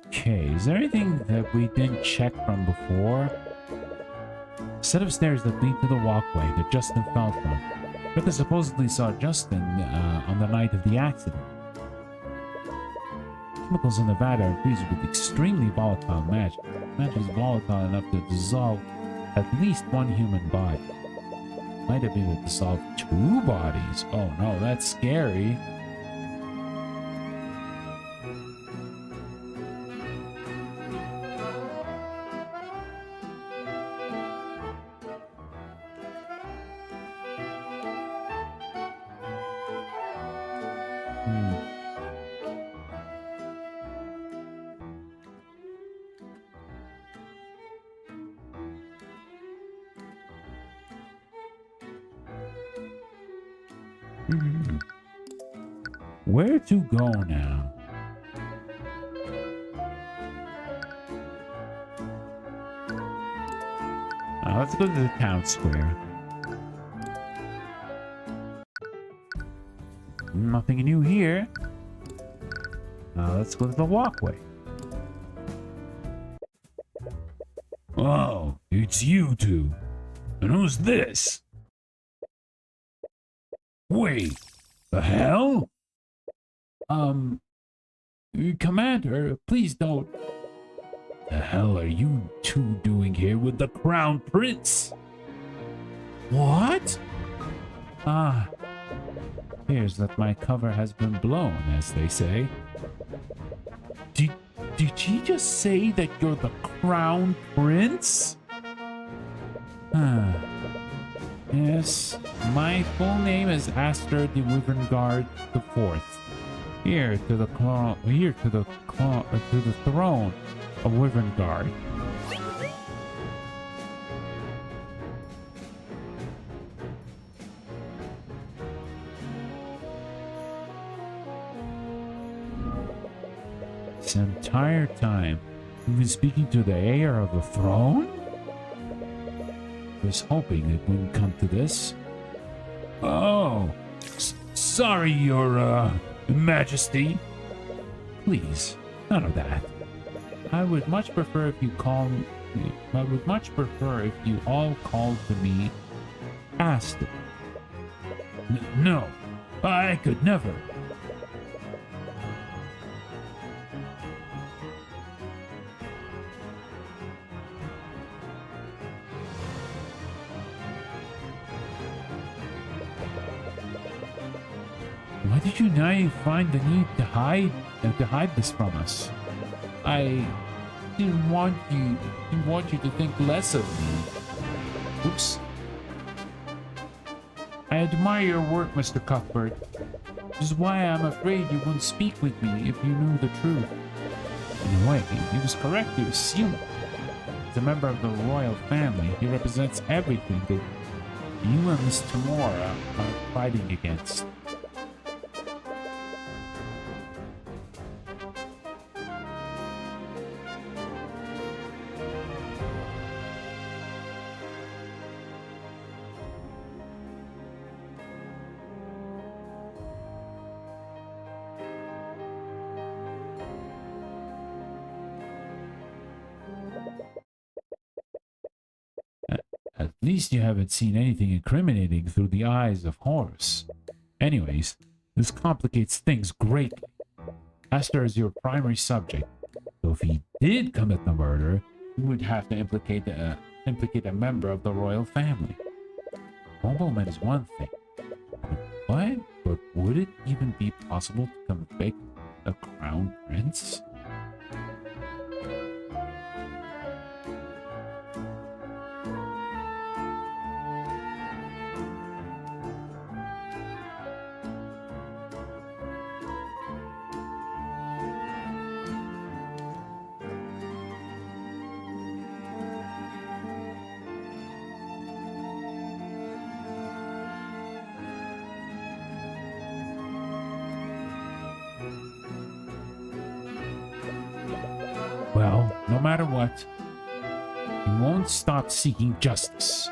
Okay, is there anything that we didn't check from before? A set of stairs that lead to the walkway that Justin fell from. Rika supposedly saw Justin on the night of the accident. Chemicals in Nevada are fused with extremely volatile magic. Magic is volatile enough to dissolve at least one human body. Might have been able to dissolve 2 bodies. Oh no, that's scary. Where to go now? Let's go to the town square. Nothing new here. Let's go to the walkway. Oh, it's you two. And who's this? Wait, the hell? Commander, please don't. The hell are you two doing here with the Crown Prince? What? Appears that my cover has been blown, as they say. Did she just say that you're the Crown Prince? Yes, my full name is Aster de Wyverngard IV. Heir to the throne of Wyverngard. This entire time, you've been speaking to the heir of the throne? I was hoping it wouldn't come to this. Oh, sorry, Your Majesty. Please, none of that. I would much prefer if you all called to me Aster. No, I could never. Why did you now find the need to hide this from us? didn't want you to think less of me. Oops. I admire your work, Mr. Cuthbert. Which is why I'm afraid you wouldn't speak with me if you knew the truth. In a way, he was correct to assume. As a member of the royal family, he represents everything that you and Miss Tamora are fighting against. At least you haven't seen anything incriminating through the eyes of Horus. Anyways, this complicates things greatly. Aster is your primary subject, so if he did commit the murder, you would have to implicate a member of the royal family. Nobleman is one thing, but would it even be possible to convict the crown prince? Well, no matter what, you won't stop seeking justice.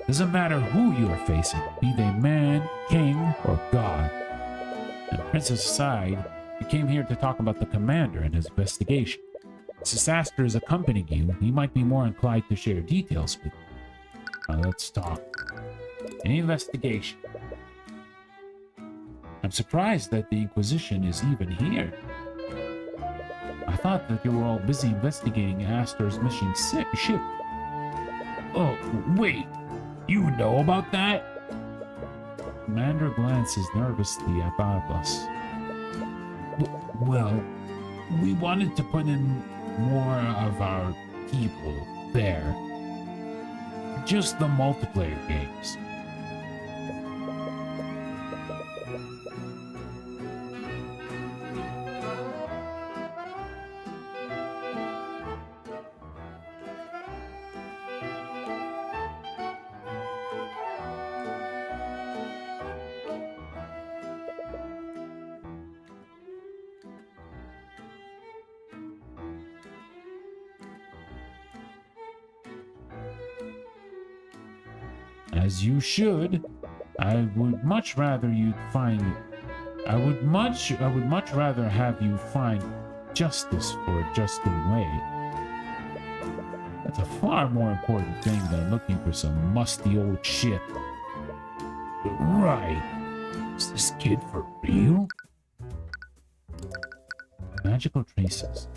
Doesn't matter who you are facing, be they man, king, or god. And Princess aside, you came here to talk about the commander and his investigation. Since Aster is accompanying you, he might be more inclined to share details with you. Now let's talk. Any investigation? I'm surprised that the Inquisition is even here. I thought that you were all busy investigating Aster's missing ship. Oh, wait. You know about that? Commander glances nervously at Atlas. Well, we wanted to put in more of our people there. Just the multiplayer games. As you should. I would much rather have you find justice for Justin Wade. That's a far more important thing than looking for some musty old shit. Right. Is this kid for real? Magical traces.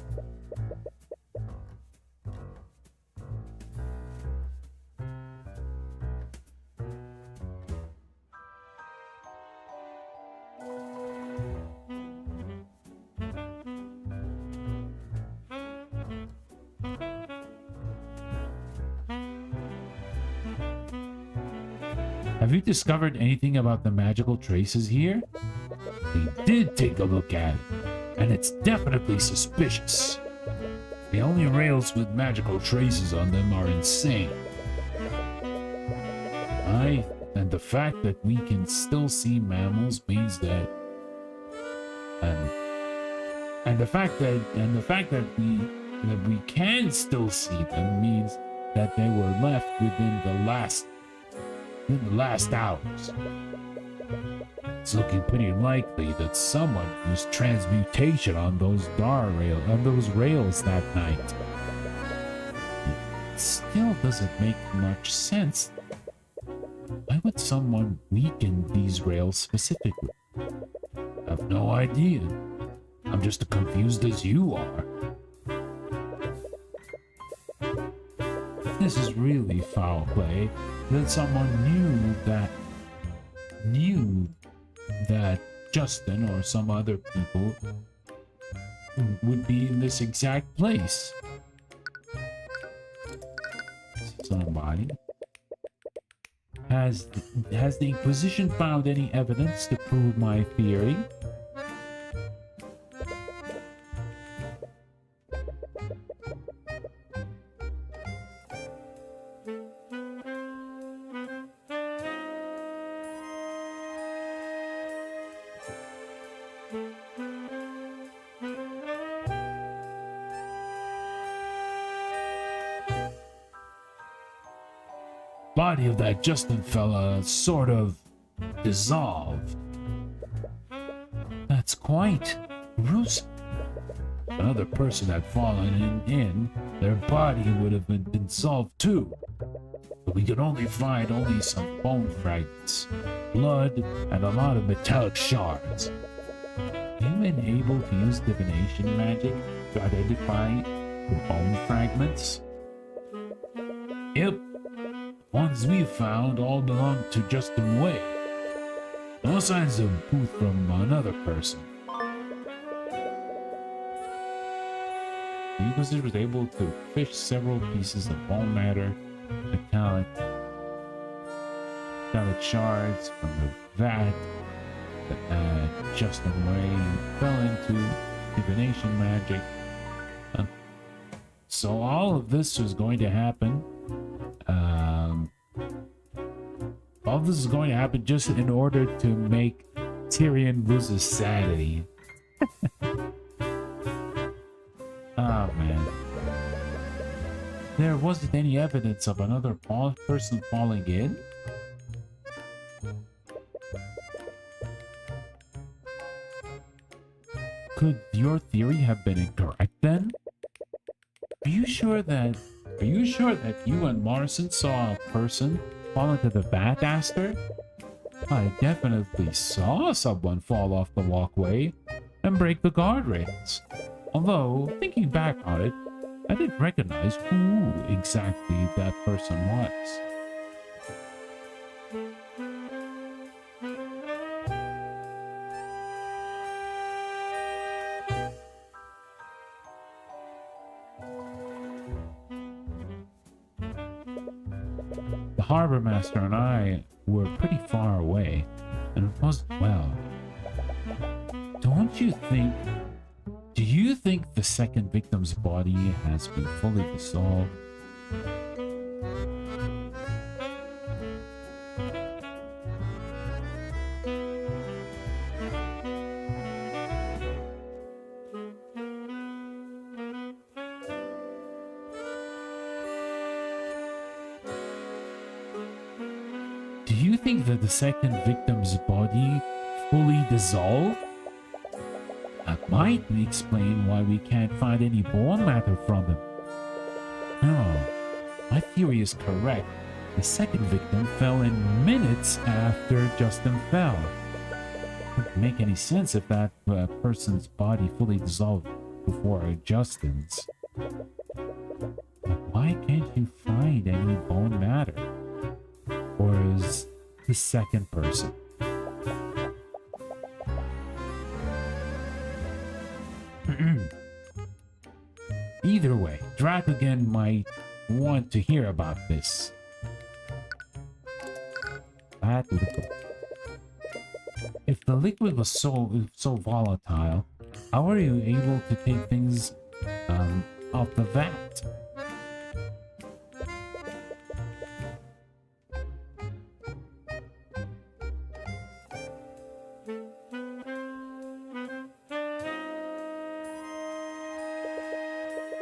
Have you discovered anything about the magical traces here? We did take a look at it, and it's definitely suspicious. The only rails with magical traces on them are insane. And the fact that we can still see mammals means that, and the fact that we can still see them means that they were left within the last hours. It's looking pretty likely that someone used transmutation on those rails that night. It still doesn't make much sense. Why would someone weaken these rails specifically? I have no idea. I'm just as confused as you are. This is really foul play. That someone knew that Justin or some other people would be in this exact place. personal body. Has the Inquisition found any evidence to prove my theory? Body of that Justin fella sort of dissolved. That's quite gruesome. If another person had fallen in, their body would have been dissolved too. But we could only find some bone fragments, blood, and a lot of metallic shards. Have you been able to use divination magic to identify the bone fragments? Yep. Ones we found all belong to Justin Way. No signs of booth from another person. The Inquisitor was able to fish several pieces of bone matter, metallic shards from the vat that Justin Way fell into divination magic. So all of this was going to happen. All this is going to happen just in order to make Tyrion lose his sanity. Oh man. There wasn't any evidence of another person falling in? Could your theory have been incorrect then? Are you sure that you and Morrison saw a person fall into the vat, Aster? I definitely saw someone fall off the walkway and break the guardrails. Although, thinking back on it, I didn't recognize who exactly that person was. The harbor master and I were pretty far away, and it wasn't well. Do you think the second victim's body has been fully dissolved? Do you think that the second victim's body fully dissolved? That might explain why we can't find any bone matter from him. No, my theory is correct. The second victim fell in minutes after Justin fell. It wouldn't make any sense if that person's body fully dissolved before Justin's. But why can't you find any bone matter? Or is the second person? Either way, Dracogen might want to hear about this. That liquid. If the liquid was so volatile, how are you able to take things out the vat?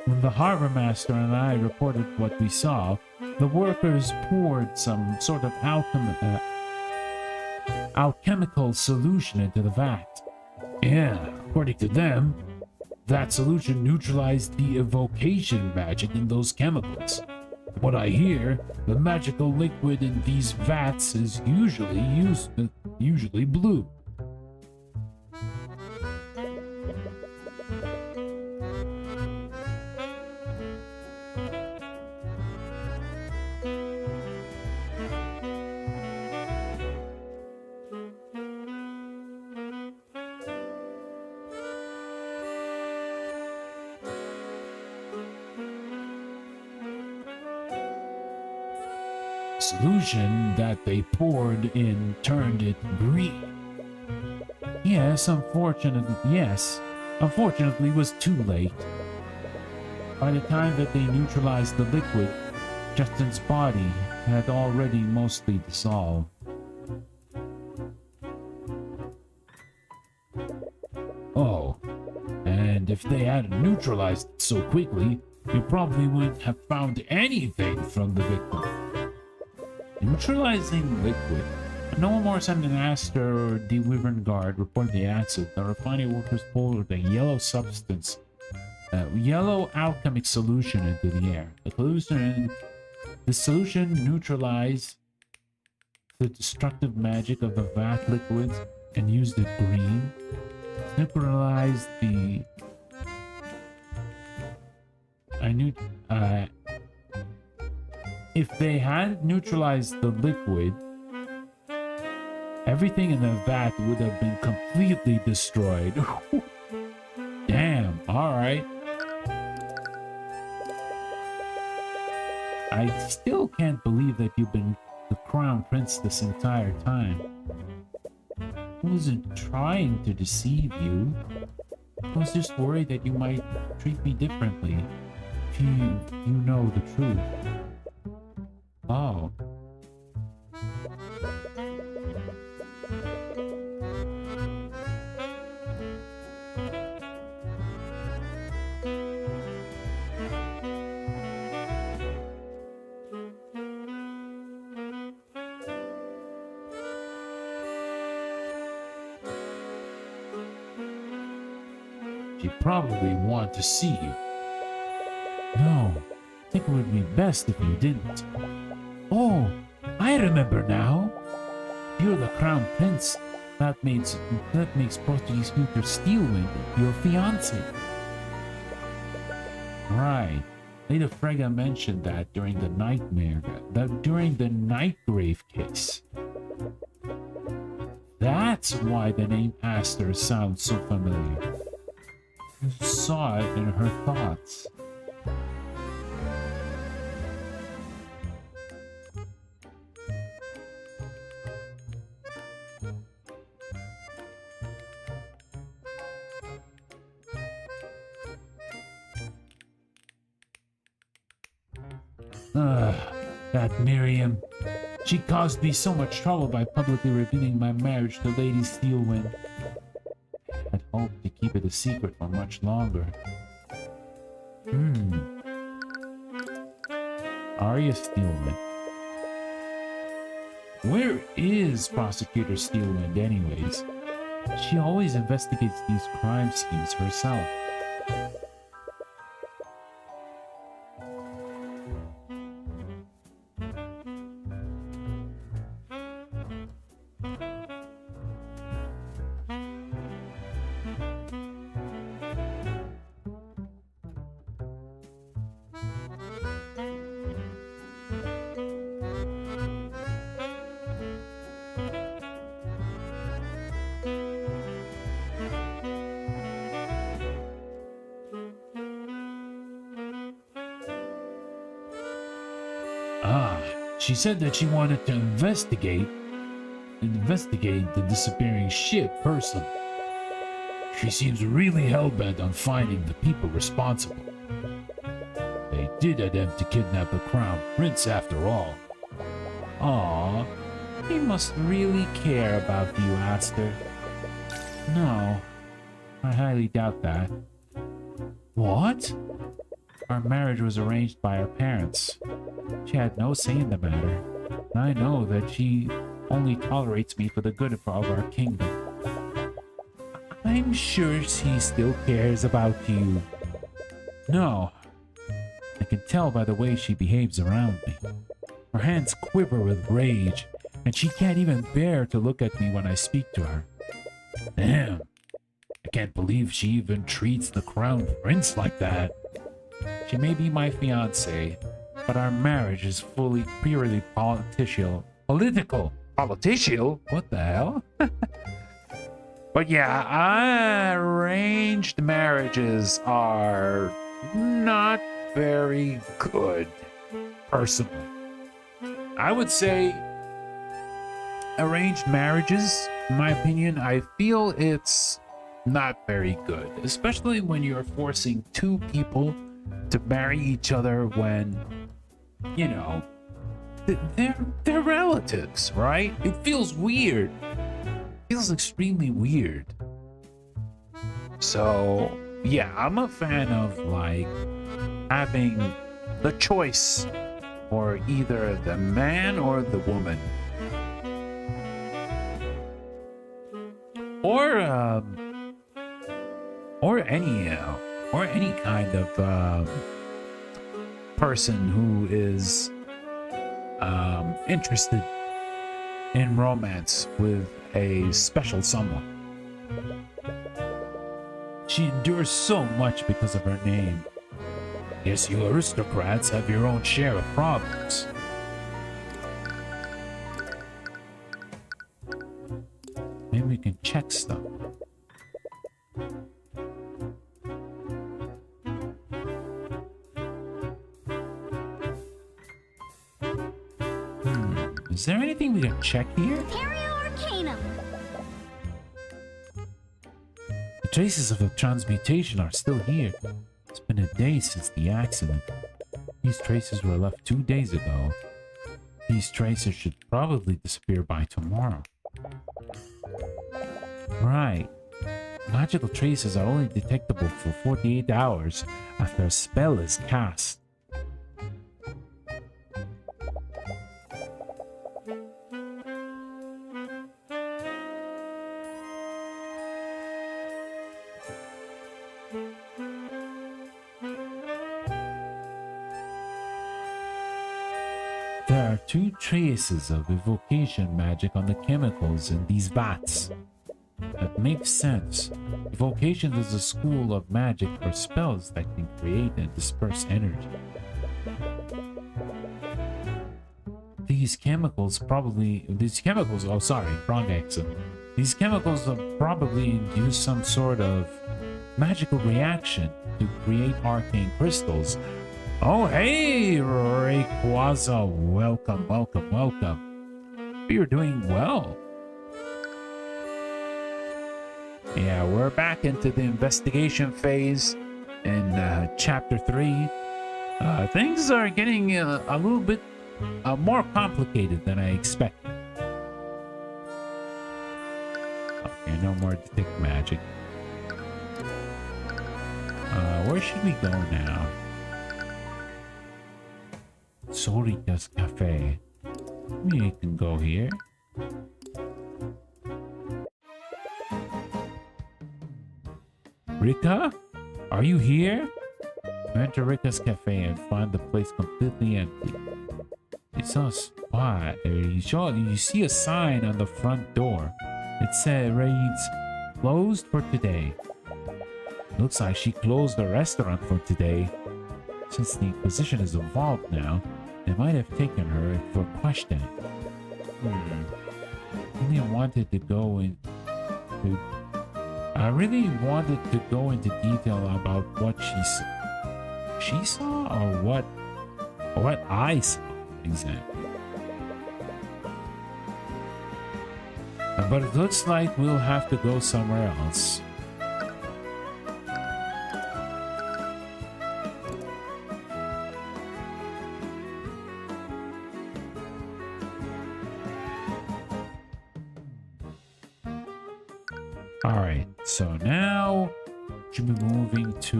When the harbor master and I reported what we saw, the workers poured some sort of alchemical solution into the vat. Yeah, according to them, that solution neutralized the evocation magic in those chemicals. From what I hear, the magical liquid in these vats is usually blue. solution that they poured in turned it green. Unfortunately, it was too late. By the time that they neutralized the liquid, Justin's body had already mostly dissolved. Oh, and if they hadn't neutralized it so quickly, you probably wouldn't have found anything from the victim. Neutralizing liquid. No more than an Aster or the Wyvern Guard reported the accident. The refining workers poured a yellow substance, yellow alchemic solution into the air. The solution neutralized the destructive magic of the vat liquids and used it green. Neutralized the... if they hadn't neutralized the liquid, everything in the vat would have been completely destroyed. Damn, alright. I still can't believe that you've been the Crown Prince this entire time. I wasn't trying to deceive you. I was just worried that you might treat me differently if you know the truth. Oh. She'd probably want to see you. No, I think it would be best if you didn't. Oh, I remember now. You're the Crown Prince. That makes Portuguese Hooter Steelwind your fiancé. Right. Lady Frega mentioned that during the Nightgrave case. That's why the name Aster sounds so familiar. You saw it in her thoughts. That Miriam. She caused me so much trouble by publicly revealing my marriage to Lady Steelwind. I'd hoped to keep it a secret for much longer. Arya Steelwind. Where is Prosecutor Steelwind anyways? She always investigates these crime schemes herself. She said that she wanted to investigate the disappearing ship personally. She seems really hell-bent on finding the people responsible. They did attempt to kidnap the Crown Prince after all. Aw, he must really care about you, Aster. No, I highly doubt that. What? Our marriage was arranged by our parents. She had no say in the matter. And I know that she only tolerates me for the good of our kingdom. I'm sure she still cares about you. No. I can tell by the way she behaves around me. Her hands quiver with rage, and she can't even bear to look at me when I speak to her. Damn. I can't believe she even treats the Crown Prince like that. She may be my fiancé, but our marriage is purely political. Political? What the hell? But yeah, arranged marriages are not very good, personally. I would say arranged marriages, in my opinion, I feel it's not very good, especially when you're forcing two people to marry each other when, you know, they're relatives, right? It feels weird. It feels extremely weird. So, yeah, I'm a fan of like having the choice for either the man or the woman. Or any kind of person who is interested in romance with a special someone. She endures so much because of her name. Yes, you aristocrats have your own share of problems. Maybe we can check stuff. Is there anything we can check here? TYRION. The traces of the transmutation are still here. It's been a day since the accident. These traces were left 2 days ago. These traces should probably disappear by tomorrow. Right. Magical traces are only detectable for 48 hours after a spell is cast. There are 2 traces of evocation magic on the chemicals in these vats. That makes sense. Evocation is a school of magic for spells that can create and disperse energy. These chemicals, oh sorry, wrong accent. These chemicals will probably induce some sort of magical reaction to create arcane crystals. Oh, hey, Rayquaza. Welcome, welcome, welcome. You're doing well. Yeah, we're back into the investigation phase in Chapter 3. Things are getting a little bit more complicated than I expected. Okay, no more detect magic. Where should we go now? Sorika's Cafe. Maybe we can go here. Rika? Are you here? You enter Rika's Cafe and find the place completely empty. You saw a spot. You see a sign on the front door. It reads, "Closed for today." Looks like she closed the restaurant for today. Since the position is involved now, they might have taken her for questioning. I really wanted to go into detail about what she saw or what I saw exactly. But it looks like we'll have to go somewhere else. Alright, so now we should be moving to...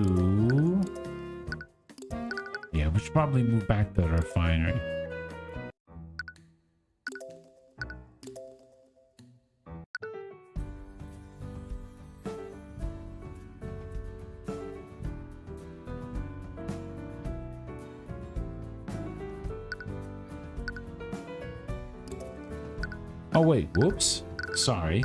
Yeah, we should probably move back to the refinery. Oh wait, whoops. Sorry.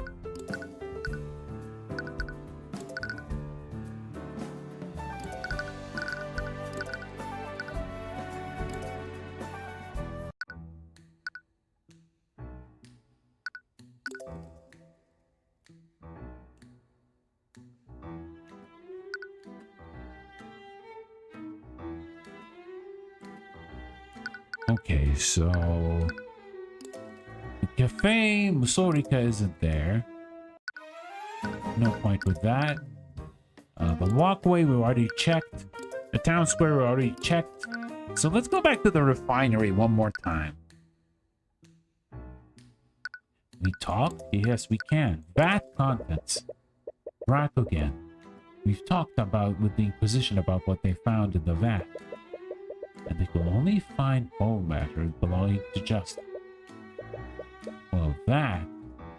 Okay, so cafe, Musorika isn't there. No point with that. The walkway we already checked. The town square we already checked. So let's go back to the refinery one more time. We talked? Yes, we can. Vat contents. Rack again. We've talked about with the Inquisition about what they found in the vat. And they could only find bone matter belonging to Justin. Well, that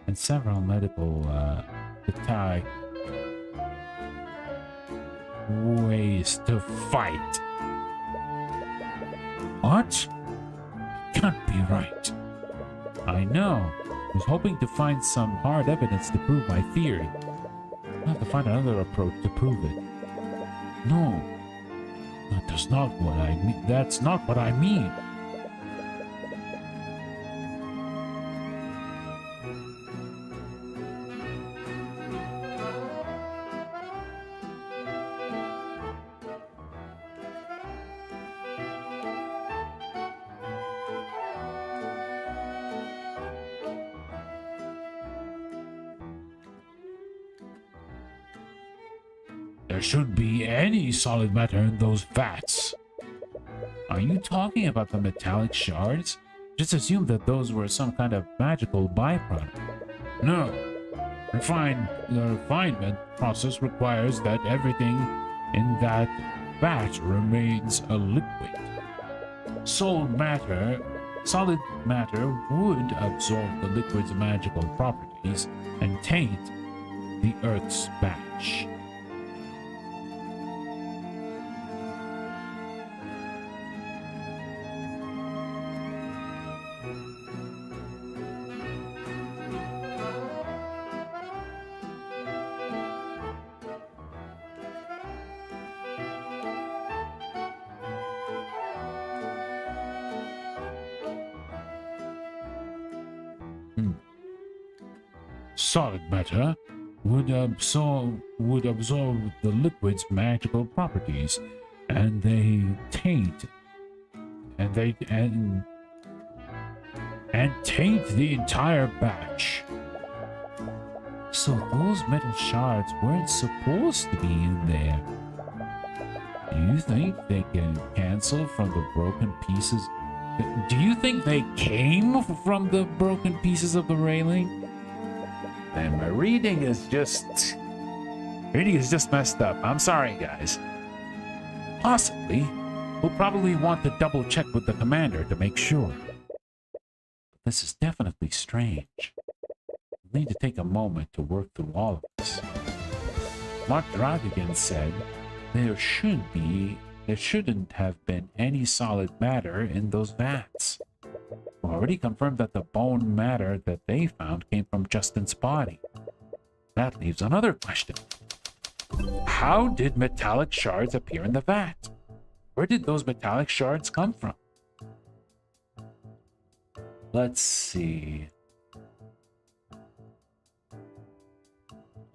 and several medical ways to fight. What? Can't be right. I know. I was hoping to find some hard evidence to prove my theory. I'll have to find another approach to prove it. No. That's not what I mean. That's not what I mean. There shouldn't be any solid matter in those vats. Are you talking about the metallic shards? Just assume that those were some kind of magical byproduct. No. The refinement process requires that everything in that vat remains a liquid. Solid matter would absorb the liquid's magical properties and taint the Earth's batch. Solid matter would absorb the liquid's magical properties, and they taint the entire batch. So those metal shards weren't supposed to be in there. Do you think they can cancel from the broken pieces? Do you think they came from the broken pieces of the railing? And my reading is just messed up. I'm sorry, guys. Possibly. We'll probably want to double check with the commander to make sure. But this is definitely strange. We need to take a moment to work through all of this. Mark Dravigan said there shouldn't have been any solid matter in those vats. We already confirmed that the bone matter that they found came from Justin's body. That leaves another question. How did metallic shards appear in the vat? Where did those metallic shards come from? Let's see.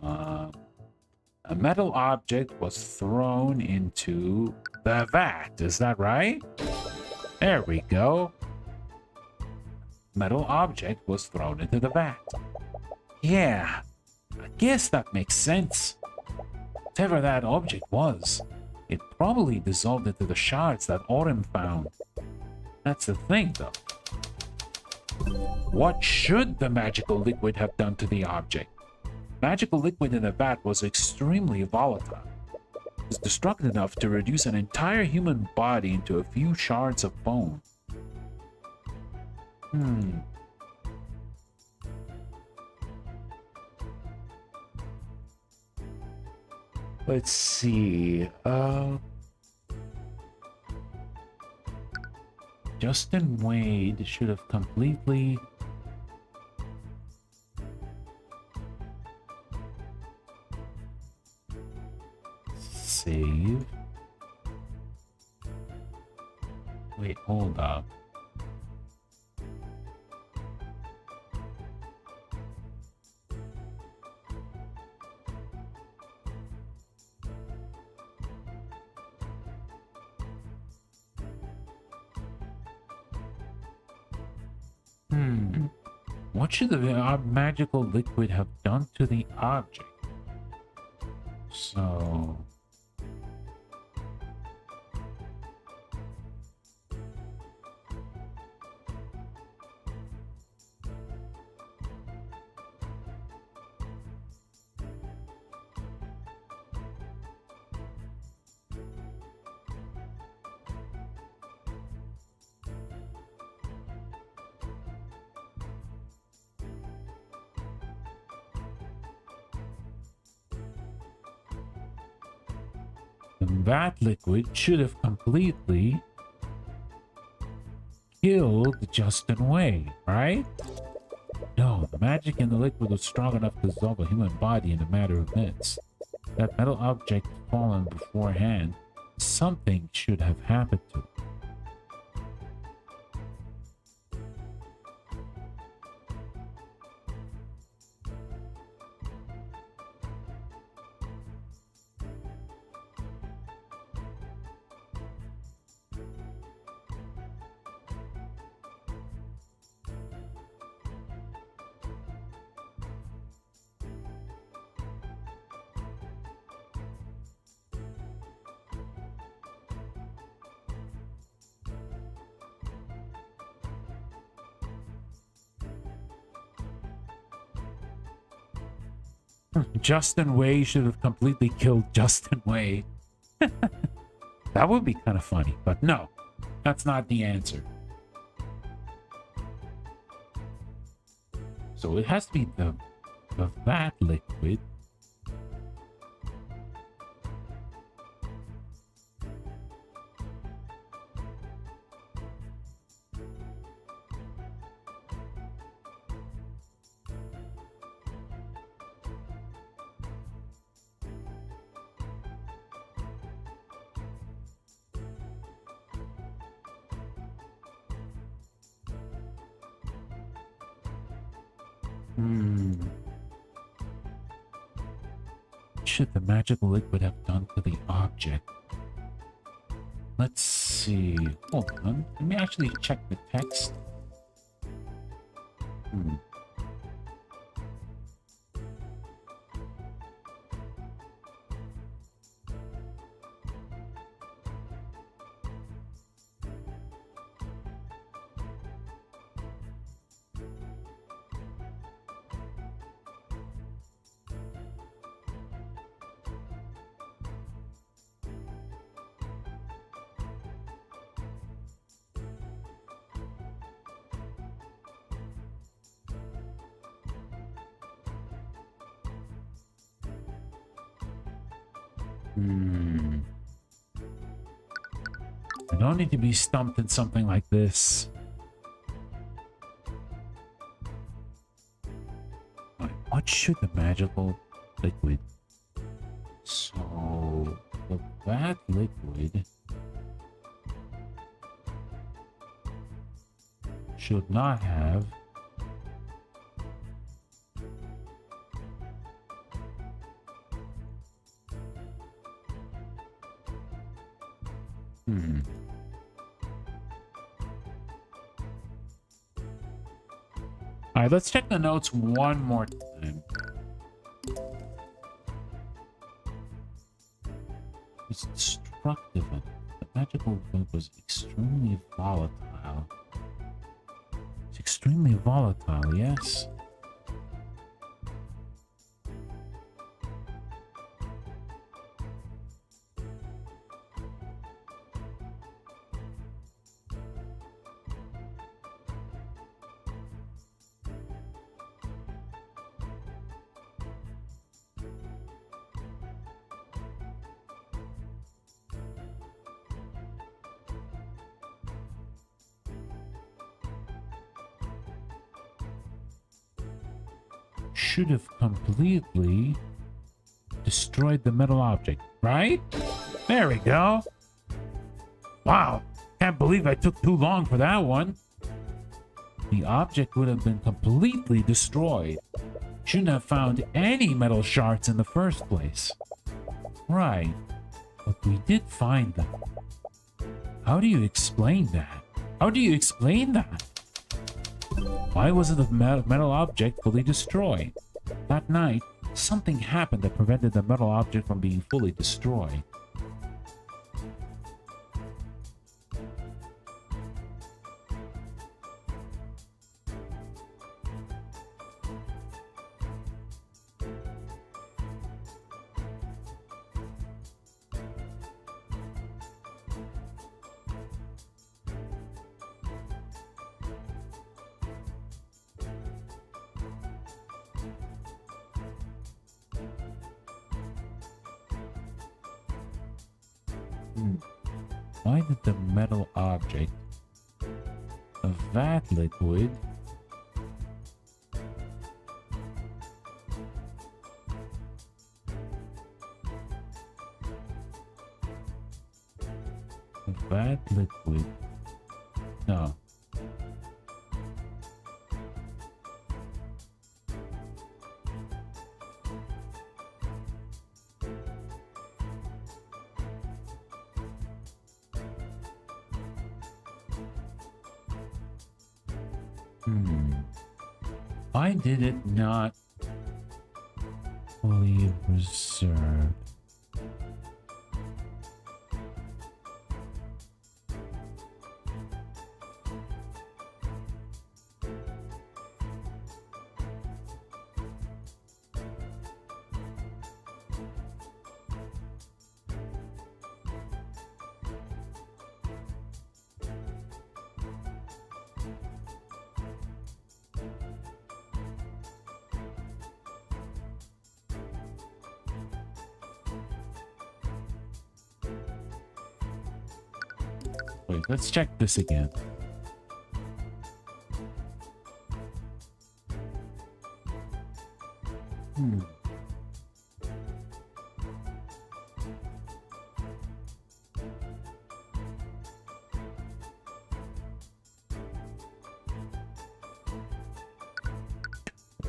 A metal object was thrown into the vat. Is that right? There we go. Metal object was thrown into the vat. Yeah, I guess that makes sense. Whatever that object was, it probably dissolved into the shards that Autumn found. That's the thing, though. What should the magical liquid have done to the object? Magical liquid in the vat was extremely volatile. It was destructive enough to reduce an entire human body into a few shards of bone. Let's see. Justin Wade should have completely saved. Wait, hold up. What should the magical liquid have done to the object? So... that liquid should have completely killed Justin Wei, right? No, the magic in the liquid was strong enough to dissolve a human body in a matter of minutes. That metal object fallen beforehand, something should have happened to it. Justin Wei should have completely killed Justin Wei. That would be kind of funny, but no, that's not the answer. So it has to be the vat liquid. Should the magical liquid have done to the object? Let's see. Hold on. Let me actually check the text. I don't need to be stumped in something like this. Right, what should the magical liquid? So that liquid should not have All right, let's check the notes one more time. It's destructive. The magical liquid was extremely volatile. It's extremely volatile, yes. Should have completely destroyed the metal object, right? There we go. Wow, can't believe I took too long for that one. The object would have been completely destroyed. Shouldn't have found any metal shards in the first place. Right, but we did find them. How do you explain that? How do you explain that? Why wasn't the metal object fully destroyed? That night, something happened that prevented the metal object from being fully destroyed. Why did the metal object of that liquid no. Why did it not fully reserve? Wait, let's check this again.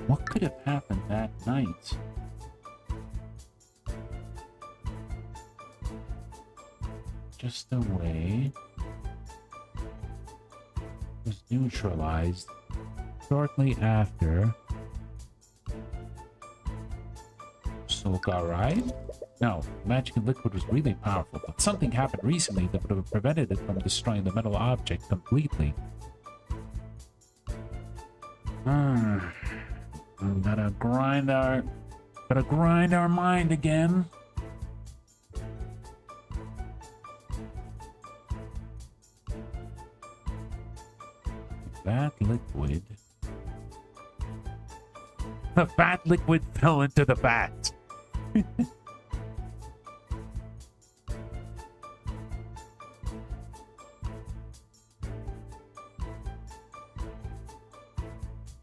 What could have happened that night? Just the way it was neutralized shortly after Smoke arrived? No, magic and liquid was really powerful, but something happened recently that would have prevented it from destroying the metal object completely. Gotta grind our mind again. That liquid. The fat liquid fell into the vat.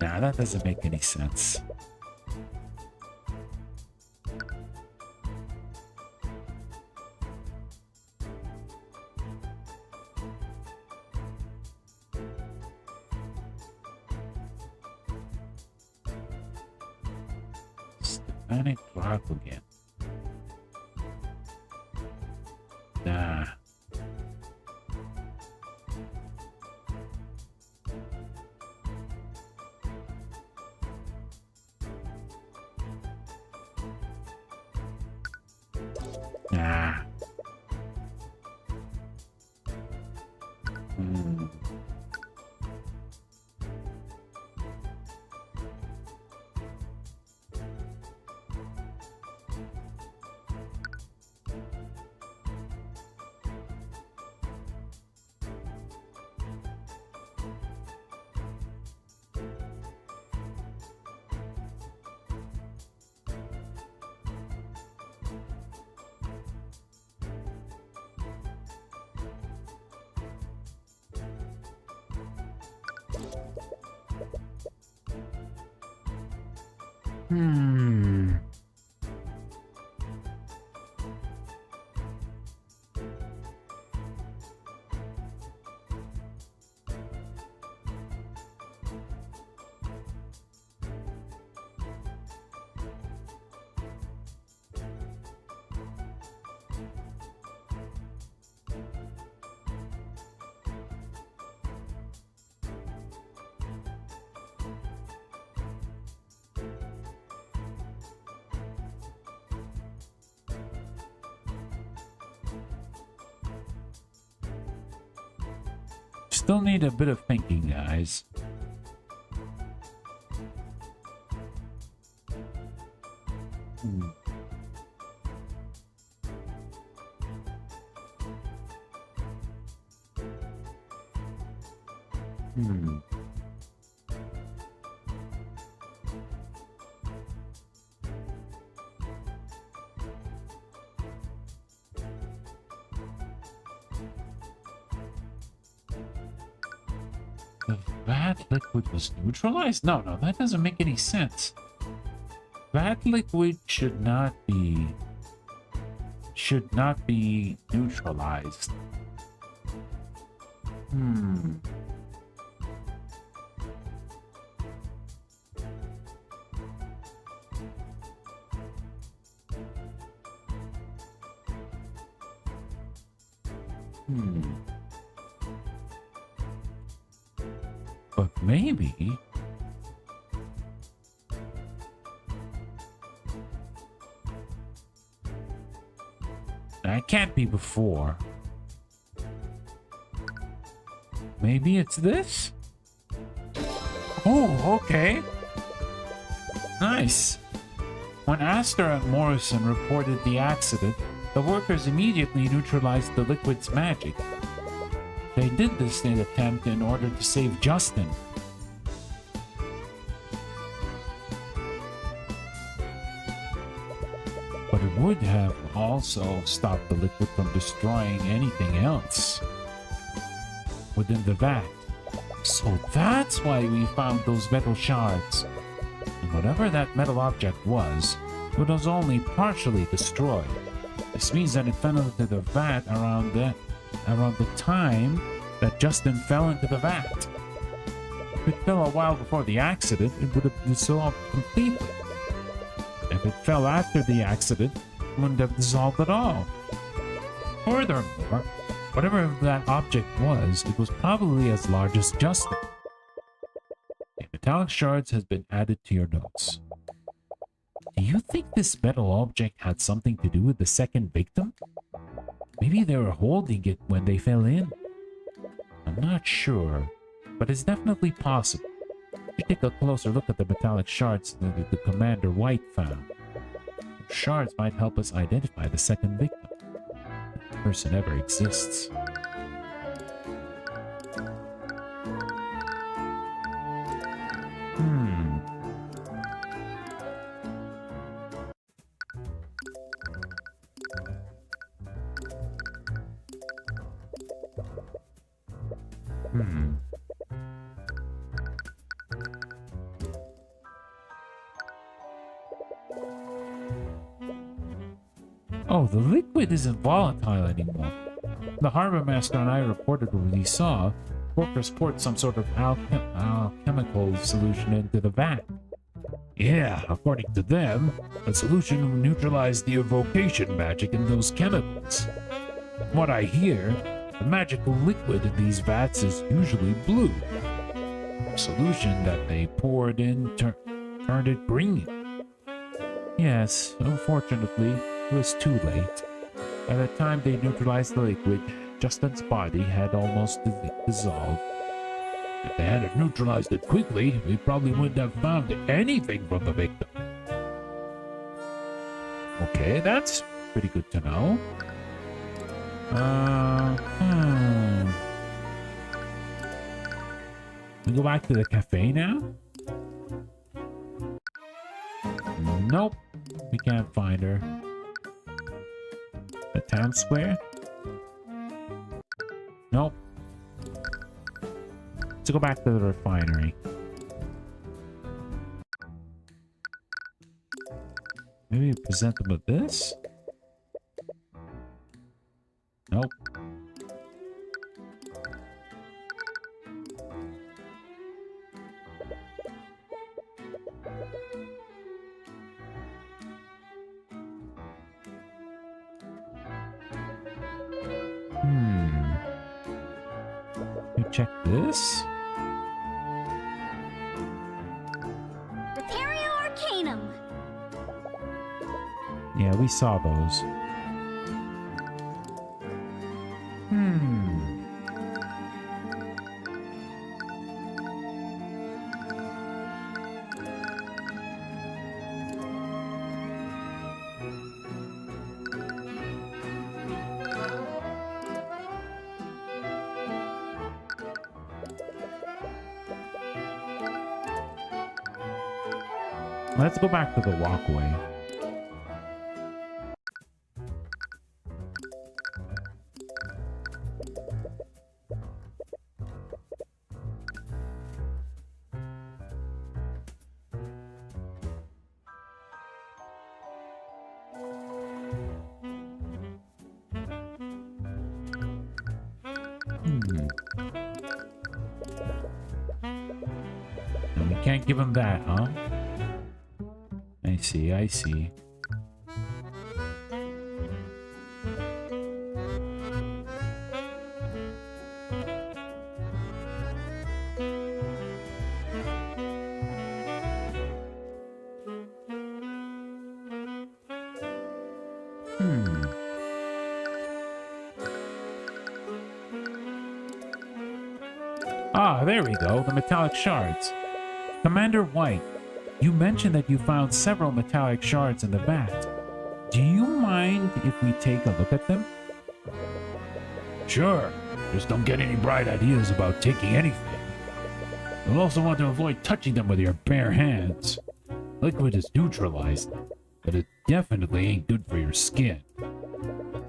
Nah, that doesn't make any sense. Panic drop again. Nah. Nah. still need a bit of thinking, guys. Hmm. The vat liquid was neutralized? No, that doesn't make any sense. Vat liquid should not be neutralized. But maybe... That can't be before. Maybe it's this? Oh, okay. Nice. When Astor and Morrison reported the accident, the workers immediately neutralized the liquid's magic. They did this in an attempt in order to save Justin. But it would have also stopped the liquid from destroying anything else within the vat. So that's why we found those metal shards. And whatever that metal object was, it was only partially destroyed. This means that it fell into the vat around the time that Justin fell into the vat. If it fell a while before the accident, it would have dissolved completely. If it fell after the accident, it wouldn't have dissolved at all. Furthermore, whatever that object was, it was probably as large as Justin. The metallic shards has been added to your notes. Do you think this metal object had something to do with the second victim? Maybe they were holding it when they fell in. I'm not sure, but it's definitely possible. You take a closer look at the metallic shards that the Commander White found. Those shards might help us identify the second victim, if the person ever exists. Oh, the liquid isn't volatile anymore. The harbor master and I reported what we saw. Workers poured some sort of alchemical solution into the vat. Yeah, according to them, the solution neutralized the evocation magic in those chemicals. From what I hear, the magical liquid in these vats is usually blue. The solution that they poured in turned it green. Yes, unfortunately, it was too late. By the time they neutralized the liquid, Justin's body had almost dissolved. If they hadn't neutralized it quickly, we probably wouldn't have found anything from the victim. Okay, that's pretty good to know. We go back to the cafe now? Nope, we can't find her. The town square? Nope. Let's go back to the refinery. Maybe present them with this? Nope. Check this. Arcanum. Yeah, we saw those. Let's go back to the walkway. And we can't give him that, huh? I see, I see. Ah, there we go, the metallic shards. Commander White, you mentioned that you found several metallic shards in the vat. Do you mind if we take a look at them? Sure, just don't get any bright ideas about taking anything. You'll also want to avoid touching them with your bare hands. Liquid is neutralized, but it definitely ain't good for your skin.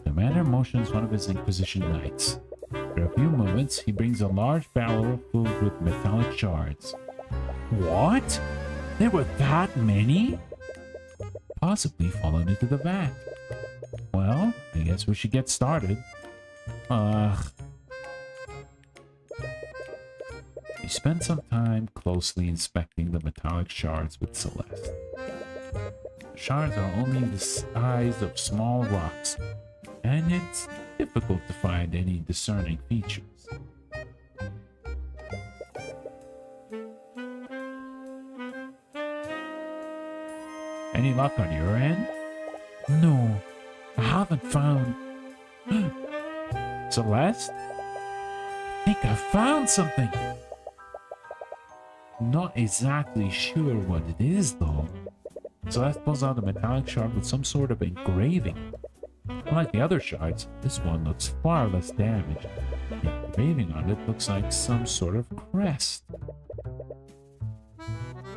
Commander motions one of his Inquisition knights. After a few moments, he brings a large barrel filled with metallic shards. What? There were that many? Possibly fallen into the vat. Well, I guess we should get started. We spent some time closely inspecting the metallic shards with Celeste. The shards are only the size of small rocks, and it's difficult to find any discerning features. Any luck on your end? No, I haven't found... Celeste? I think I found something. Not exactly sure what it is, though. Celeste pulls out a metallic shard with some sort of engraving. Unlike the other shards, this one looks far less damaged. The engraving on it looks like some sort of crest.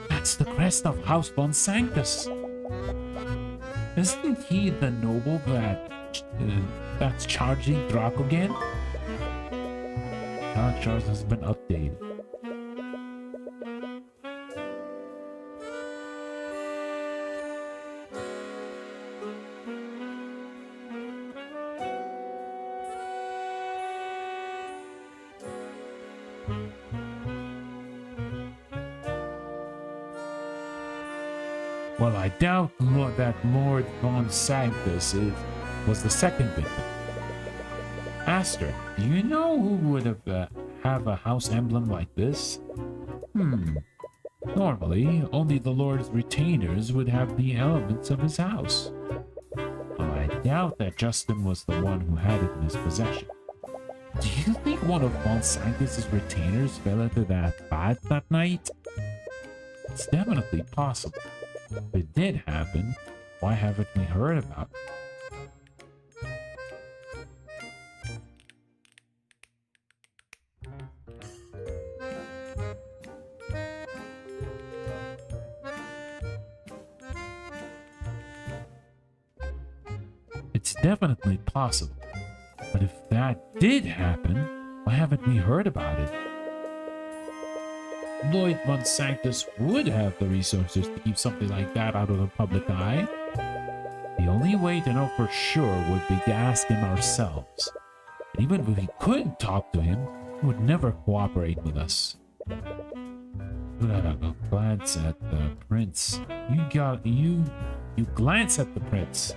That's the crest of House von Sanctus. Isn't he the noble that's charging Dracogen? Metallic shards has been updated. Well, I doubt that Lord von Sanctus was the second victim. Aster, do you know who would have a house emblem like this? Normally, only the Lord's retainers would have the elements of his house. Well, I doubt that Justin was the one who had it in his possession. Do you think one of von Sanctus's retainers fell into that vat that night? It's definitely possible. If it did happen, why haven't we heard about it? It's definitely possible. But if that did happen, why haven't we heard about it? Lloyd von Sanctus would have the resources to keep something like that out of the public eye. The only way to know for sure would be to ask him ourselves. And even if we could talk to him, he would never cooperate with us. Glance at the prince. You glance at the prince.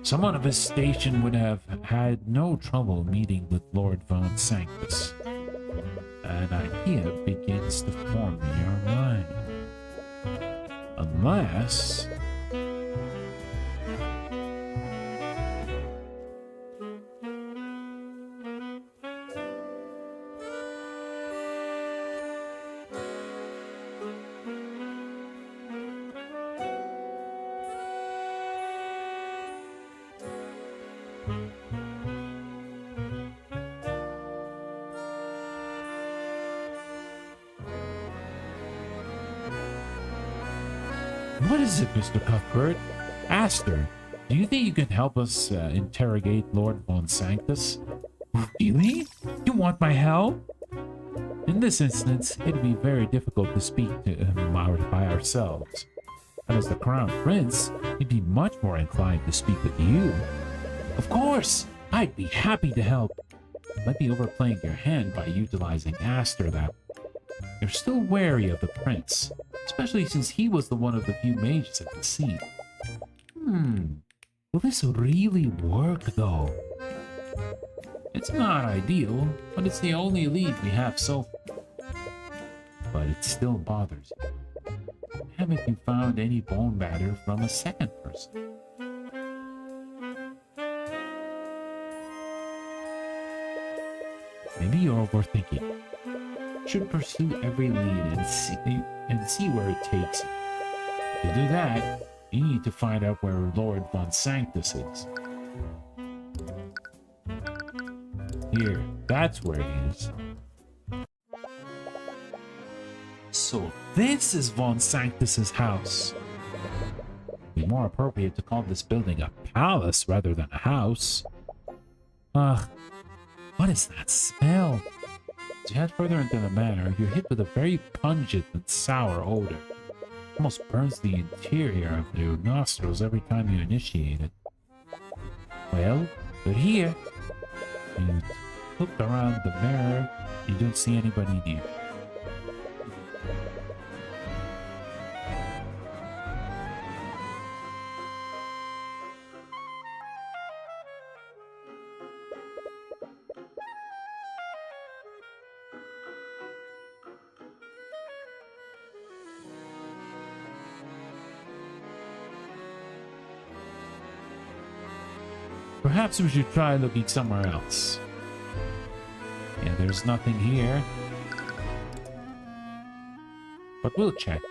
Someone of his station would have had no trouble meeting with Lord von Sanctus. An idea begins to form in your mind. Unless... is it, Mr. Cuthbert? Aster, do you think you can help us interrogate Lord Von Sanctus? Really? You want my help? In this instance, it'd be very difficult to speak to him by ourselves. But as the Crown Prince, he'd be much more inclined to speak with you. Of course! I'd be happy to help. You might be overplaying your hand by utilizing Aster that way. You're still wary of the Prince, especially since he was the one of the few mages at the scene. Will this really work, though? It's not ideal, but it's the only lead we have so far. But it still bothers you. Haven't you found any bone matter from a second person? Maybe you're overthinking. You should pursue every lead and see where it takes you. To do that, you need to find out where Lord Von Sanctus is. Here, that's where he is. So this is Von Sanctus's house. It'd be more appropriate to call this building a palace rather than a house. Ugh, what is that smell? As you head further into the manor, you're hit with a very pungent and sour odor. It almost burns the interior of your nostrils every time you initiate it. Well, but here, you look around the mirror, you don't see anybody near. Perhaps we should try looking somewhere else. Yeah, there's nothing here. But we'll check.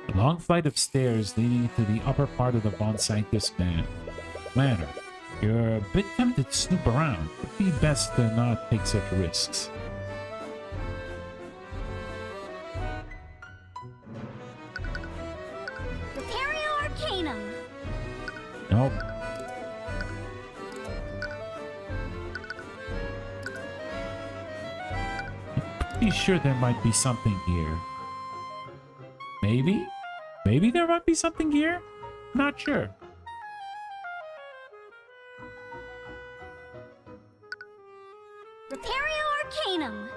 A long flight of stairs leading to the upper part of the Von Sanctus manor. You're a bit tempted to snoop around. It'd be best to not take such risks. Arcanum. Nope. Pretty sure there might be something here. Maybe? Maybe there might be something here? Not sure. Arcanum.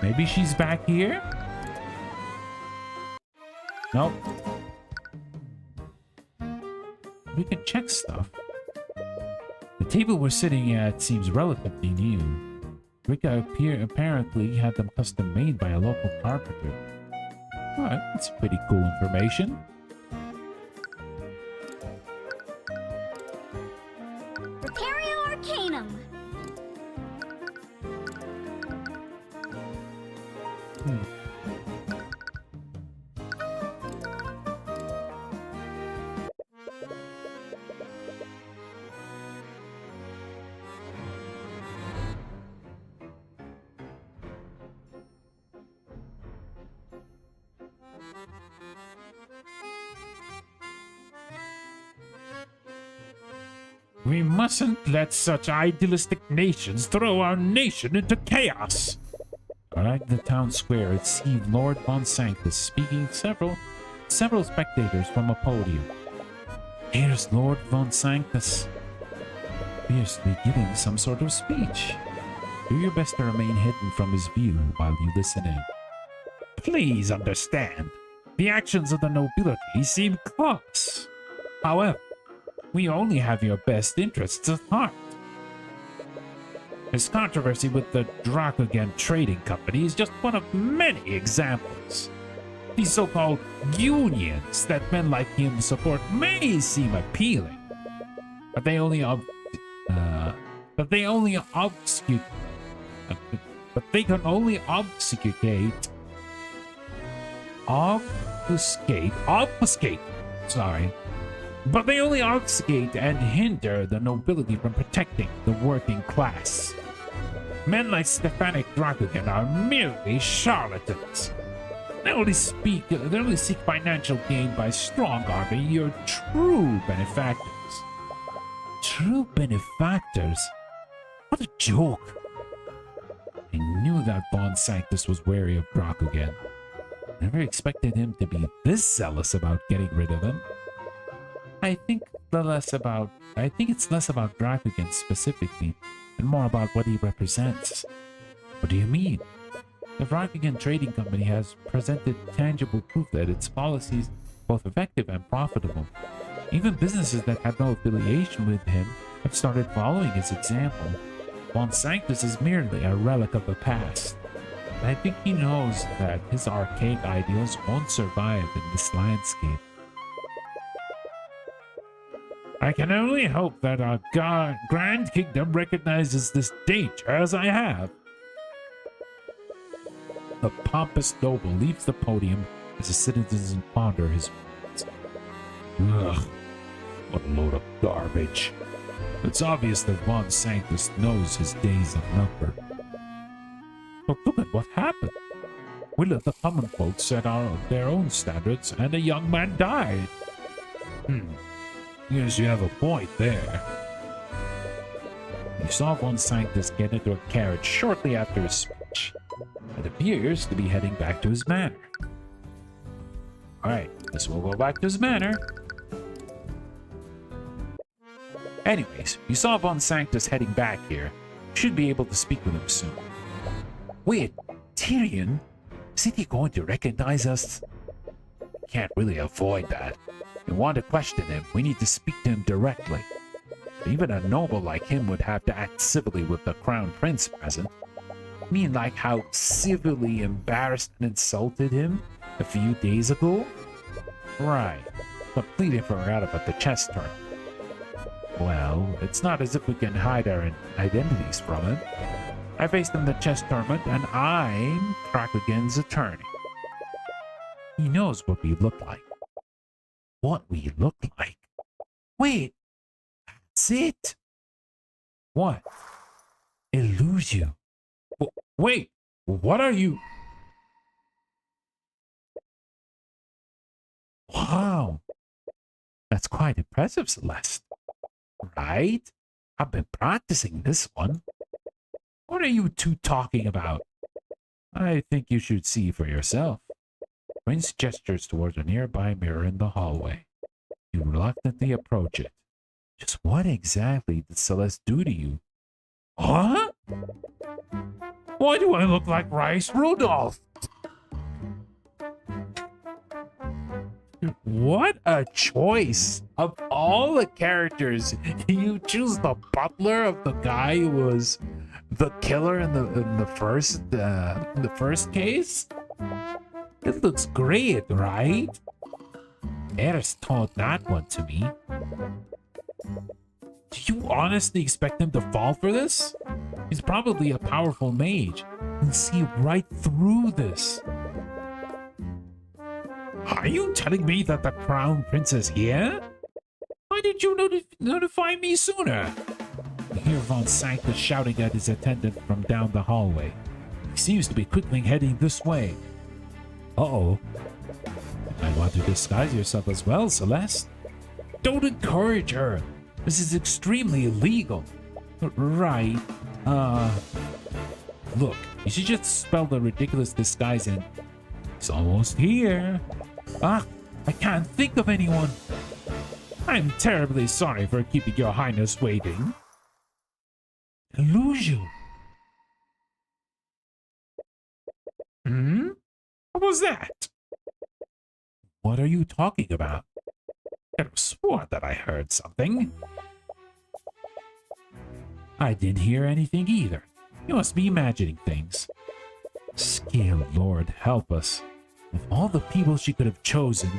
Maybe she's back here? Nope. We can check stuff. The table we're sitting at seems relatively new. Rika apparently had them custom made by a local carpenter. Alright, that's pretty cool information. Arcanum. We mustn't let such idealistic nations throw our nation into chaos. Arrived at the town square, it seemed Lord Von Sanctus speaking several spectators from a podium. Here's Lord Von Sanctus, fiercely giving some sort of speech. Do your best to remain hidden from his view while you listen in. Please understand, the actions of the nobility seem close. However, we only have your best interests at heart. This controversy with the Dracogan Trading Company is just one of many examples. These so-called unions that men like him support may seem appealing, but they but they only obfuscate. But they can only obfuscate. Obfuscate. Sorry. But they only obfuscate and hinder the nobility from protecting the working class. Men like Stefanik Drakugan are merely charlatans. They only seek financial gain by strong-arming your true benefactors. True benefactors? What a joke. I knew that Von Sanctus was wary of Drakugan. Never expected him to be this zealous about getting rid of him. I think it's less about Drakugan specifically, and more about what he represents. What do you mean? The Drakugan Trading Company has presented tangible proof that its policies are both effective and profitable. Even businesses that have no affiliation with him have started following his example. Von Sanctus is merely a relic of the past. And I think he knows that his archaic ideals won't survive in this landscape. I can only hope that our Grand Kingdom recognizes this danger as I have. The pompous noble leaves the podium as the citizens ponder his words. Ugh, what a load of garbage. It's obvious that Von Sanctus knows his days are numbered. But look at what happened. We let the common folk set their own standards, and a young man died. Yes, you have a point there. You saw Von Sanctus get into a carriage shortly after his speech. It appears to be heading back to his manor. Alright, this will go back to his manor. Anyways, you saw Von Sanctus heading back here. You should be able to speak with him soon. Wait, Tyrion? Isn't he going to recognize us? Can't really avoid that. If we want to question him, we need to speak to him directly. Even a noble like him would have to act civilly with the crown prince present. I mean, like how civilly embarrassed and insulted him a few days ago? Right. Completely forgot about the chess tournament. Well, it's not as if we can hide our identities from him. I faced him in the chess tournament, and I'm Drakugan's attorney. He knows what we look like. What we look like? Wait, that's it. What? Illusion. Wait, what are you? Wow, that's quite impressive, Celeste. Right? I've been practicing this one. What are you two talking about? I think you should see for yourself. Prince gestures towards a nearby mirror in the hallway. You reluctantly approach it. Just what exactly did Celeste do to you? Huh? Why do I look like Rice Rudolph? What a choice! Of all the characters, you choose the butler of the guy who was the killer in the first case? It looks great, right? Eris told that one to me. Do you honestly expect him to fall for this? He's probably a powerful mage. He'll see right through this. Are you telling me that the crown prince is here? Why did you notify me sooner? You hear Von Sanctus shouting at his attendant from down the hallway. He seems to be quickly heading this way. Uh-oh. You might want to disguise yourself as well, Celeste. Don't encourage her. This is extremely illegal. Right. Look, you should just spell the ridiculous disguise in. He's almost here. Ah, I can't think of anyone. I'm terribly sorry for keeping your highness waiting. Illusion. What was that? What are you talking about? I could have sworn that I heard something. I didn't hear anything either. You must be imagining things. Scale Lord, help us. Of all the people she could have chosen,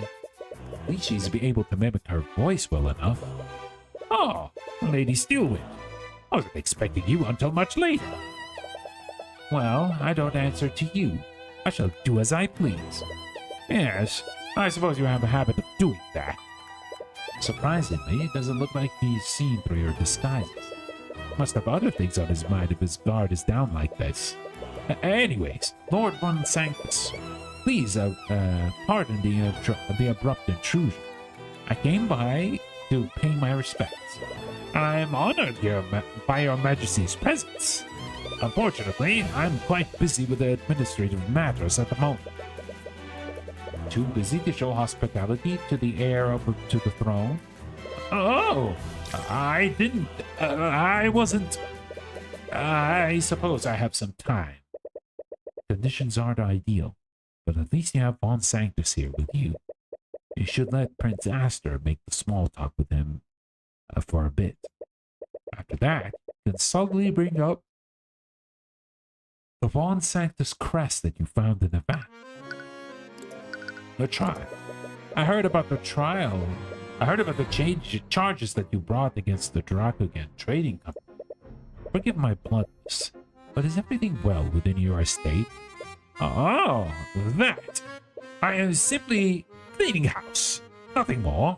at least she's be able to mimic her voice well enough. Oh, Lady Steelwind. I wasn't expecting you until much later. Well, I don't answer to you. I shall do as I please. Yes, I suppose you have a habit of doing that. Surprisingly, it doesn't look like he's seen through your disguises. Must have other things on his mind if his guard is down like this. Anyways, Lord Von Sanctus, please pardon the abrupt intrusion. I came by to pay my respects. I am honored by your Majesty's presence. Unfortunately, I'm quite busy with the administrative matters at the moment. Too busy to show hospitality to the heir to the throne? Oh, I didn't. I wasn't. I suppose I have some time. Conditions aren't ideal, but at least you have Von Sanctus here with you. You should let Prince Aster make the small talk with him for a bit. After that, you can subtly bring up the Von Sanctus crest that you found in the vat. The trial. I heard about the trial. I heard about the charges that you brought against the Drakugan Trading Company. Forgive my bluntness, but is everything well within your estate? Oh, that! I am simply cleaning house, nothing more.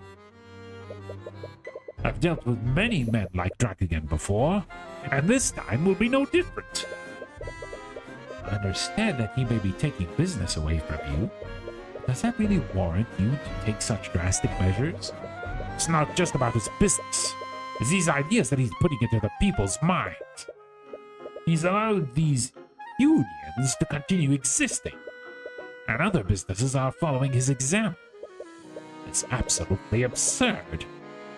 I've dealt with many men like Drakugan before, and this time will be no different. I understand that he may be taking business away from you. Does that really warrant you to take such drastic measures? It's not just about his business. It's these ideas that he's putting into the people's minds. He's allowed these unions to continue existing, and other businesses are following his example. It's absolutely absurd.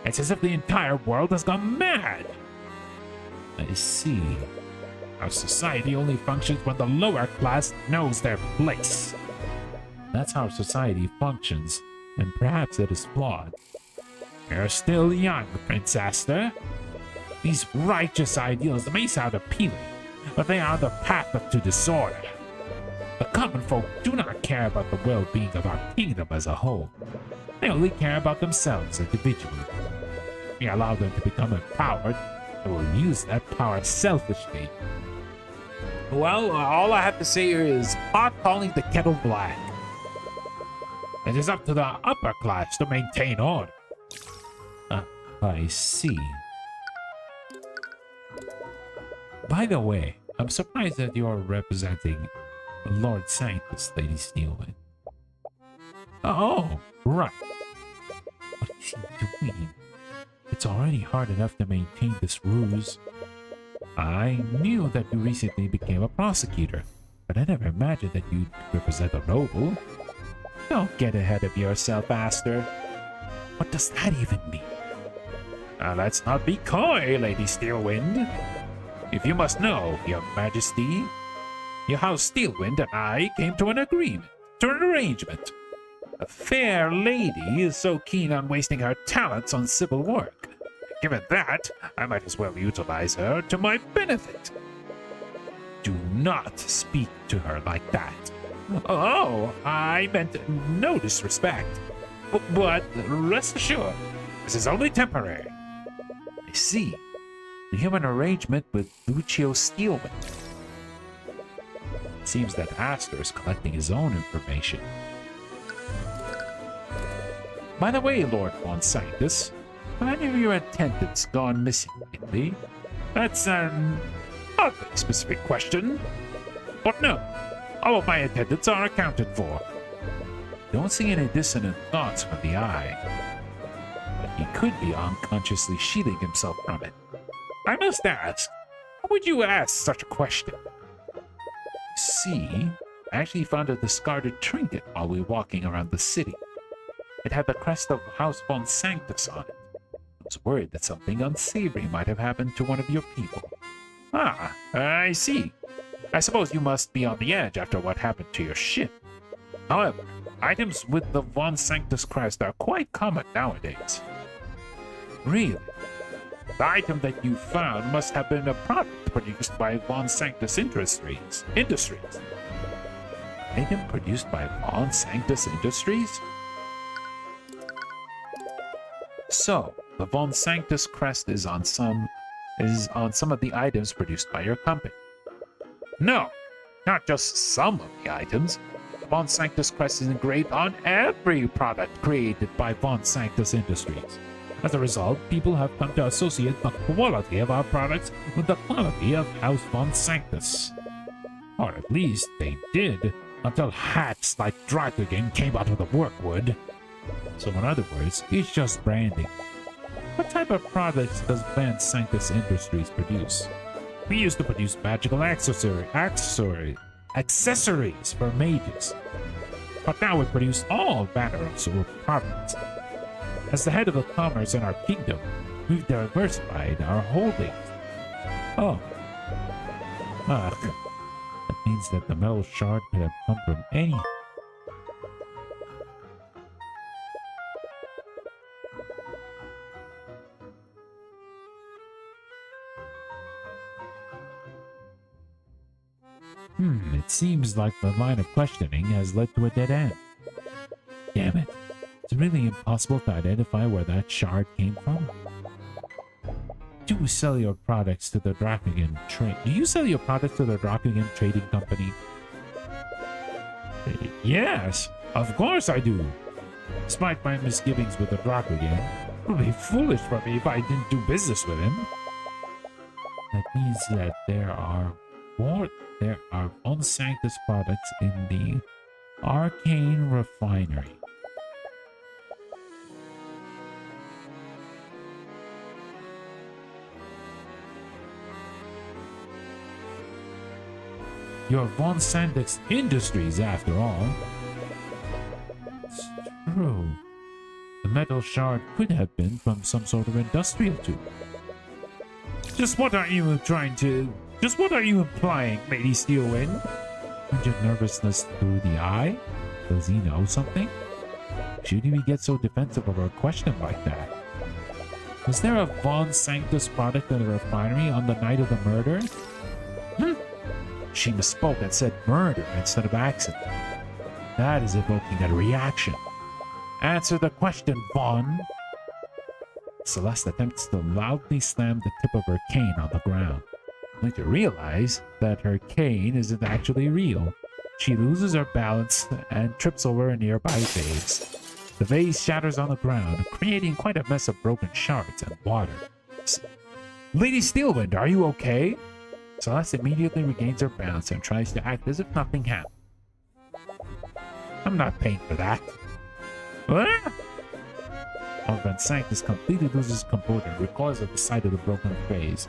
It's as if the entire world has gone mad. I see. Our society only functions when the lower class knows their place. That's how society functions, and perhaps it is flawed. You're still young, Prince Aster. These righteous ideals may sound appealing, but they are the path to disorder. The common folk do not care about the well-being of our kingdom as a whole. They only care about themselves individually. We allow them to become empowered, and will use that power selfishly. Well, all I have to say here is pot calling the kettle black. It is up to the upper class to maintain order. I see. By the way, I'm surprised that you're representing Lord Sanctus, Lady Steelwind. Oh, right. What is he doing? It's already hard enough to maintain this ruse. I knew that you recently became a prosecutor, but I never imagined that you'd represent a noble. Don't get ahead of yourself, Aster. What does that even mean? Let's not be coy, Lady Steelwind. If you must know, Your Majesty, your House Steelwind and I came to an arrangement. A fair lady is so keen on wasting her talents on civil work. Given that, I might as well utilize her to my benefit. Do not speak to her like that. Oh, I meant no disrespect. But rest assured, this is only temporary. I see. You have an arrangement with Lucio Steelwind. It seems that Aster is collecting his own information. By the way, Lord Von Sanctus, have any of your attendants gone missing lately? That's an oddly specific question. But no, all of my attendants are accounted for. Don't see any dissonant thoughts from the eye. But he could be unconsciously shielding himself from it. I must ask, why would you ask such a question? See, I actually found a discarded trinket while we were walking around the city. It had the crest of House Von Sanctus on it. I was worried that something unsavory might have happened to one of your people. Ah, I see. I suppose you must be on the edge after what happened to your ship. However, items with the Von Sanctus crest are quite common nowadays. Really? The item that you found must have been a product produced by Von Sanctus Industries. Item produced by Von Sanctus Industries? So, the Von Sanctus crest is on some is on some of the items produced by your company. No, not just some of the items. Von Sanctus crest is engraved on every product created by Von Sanctus Industries. As a result, people have come to associate the quality of our products with the quality of House Von Sanctus. Or at least they did, until hacks like Dracogen came out of the workwood. So in other words, it's just branding. What type of products does Von Sanctus Industries produce? We used to produce magical accessories for mages. But now we produce all manner of sort of products. As the head of the commerce in our kingdom, we've diversified our holdings. Oh. Ugh. That means that the metal shard could have come from any... It seems like the line of questioning has led to a dead end. Damn it. It's really impossible to identify where that shard came from. Do you sell your products to the Dracogen Trading Company? Yes, of course I do. Despite my misgivings with the Dracogen, it would be foolish for me if I didn't do business with him. That means that there are Von Sanctus products in the Arcane Refinery. You're Von Sanctus Industries, after all. It's true. The metal shard could have been from some sort of industrial tube. Just what are you implying, Lady Steelwind? Turned your nervousness through the eye? Does he know something? Shouldn't we get so defensive over a question like that? Was there a Von Sanctus product in the refinery on the night of the murder? She misspoke and said murder instead of accident. That is evoking a reaction. Answer the question, Vaughn. Celeste attempts to loudly slam the tip of her cane on the ground, only to realize that her cane isn't actually real. She loses her balance and trips over a nearby vase. The vase shatters on the ground, creating quite a mess of broken shards and water. Lady Steelwind, are you okay? Celeste immediately regains her balance and tries to act as if nothing happened. I'm not paying for that. Von Sanctus completely loses composure and recoils at the sight of the broken vase.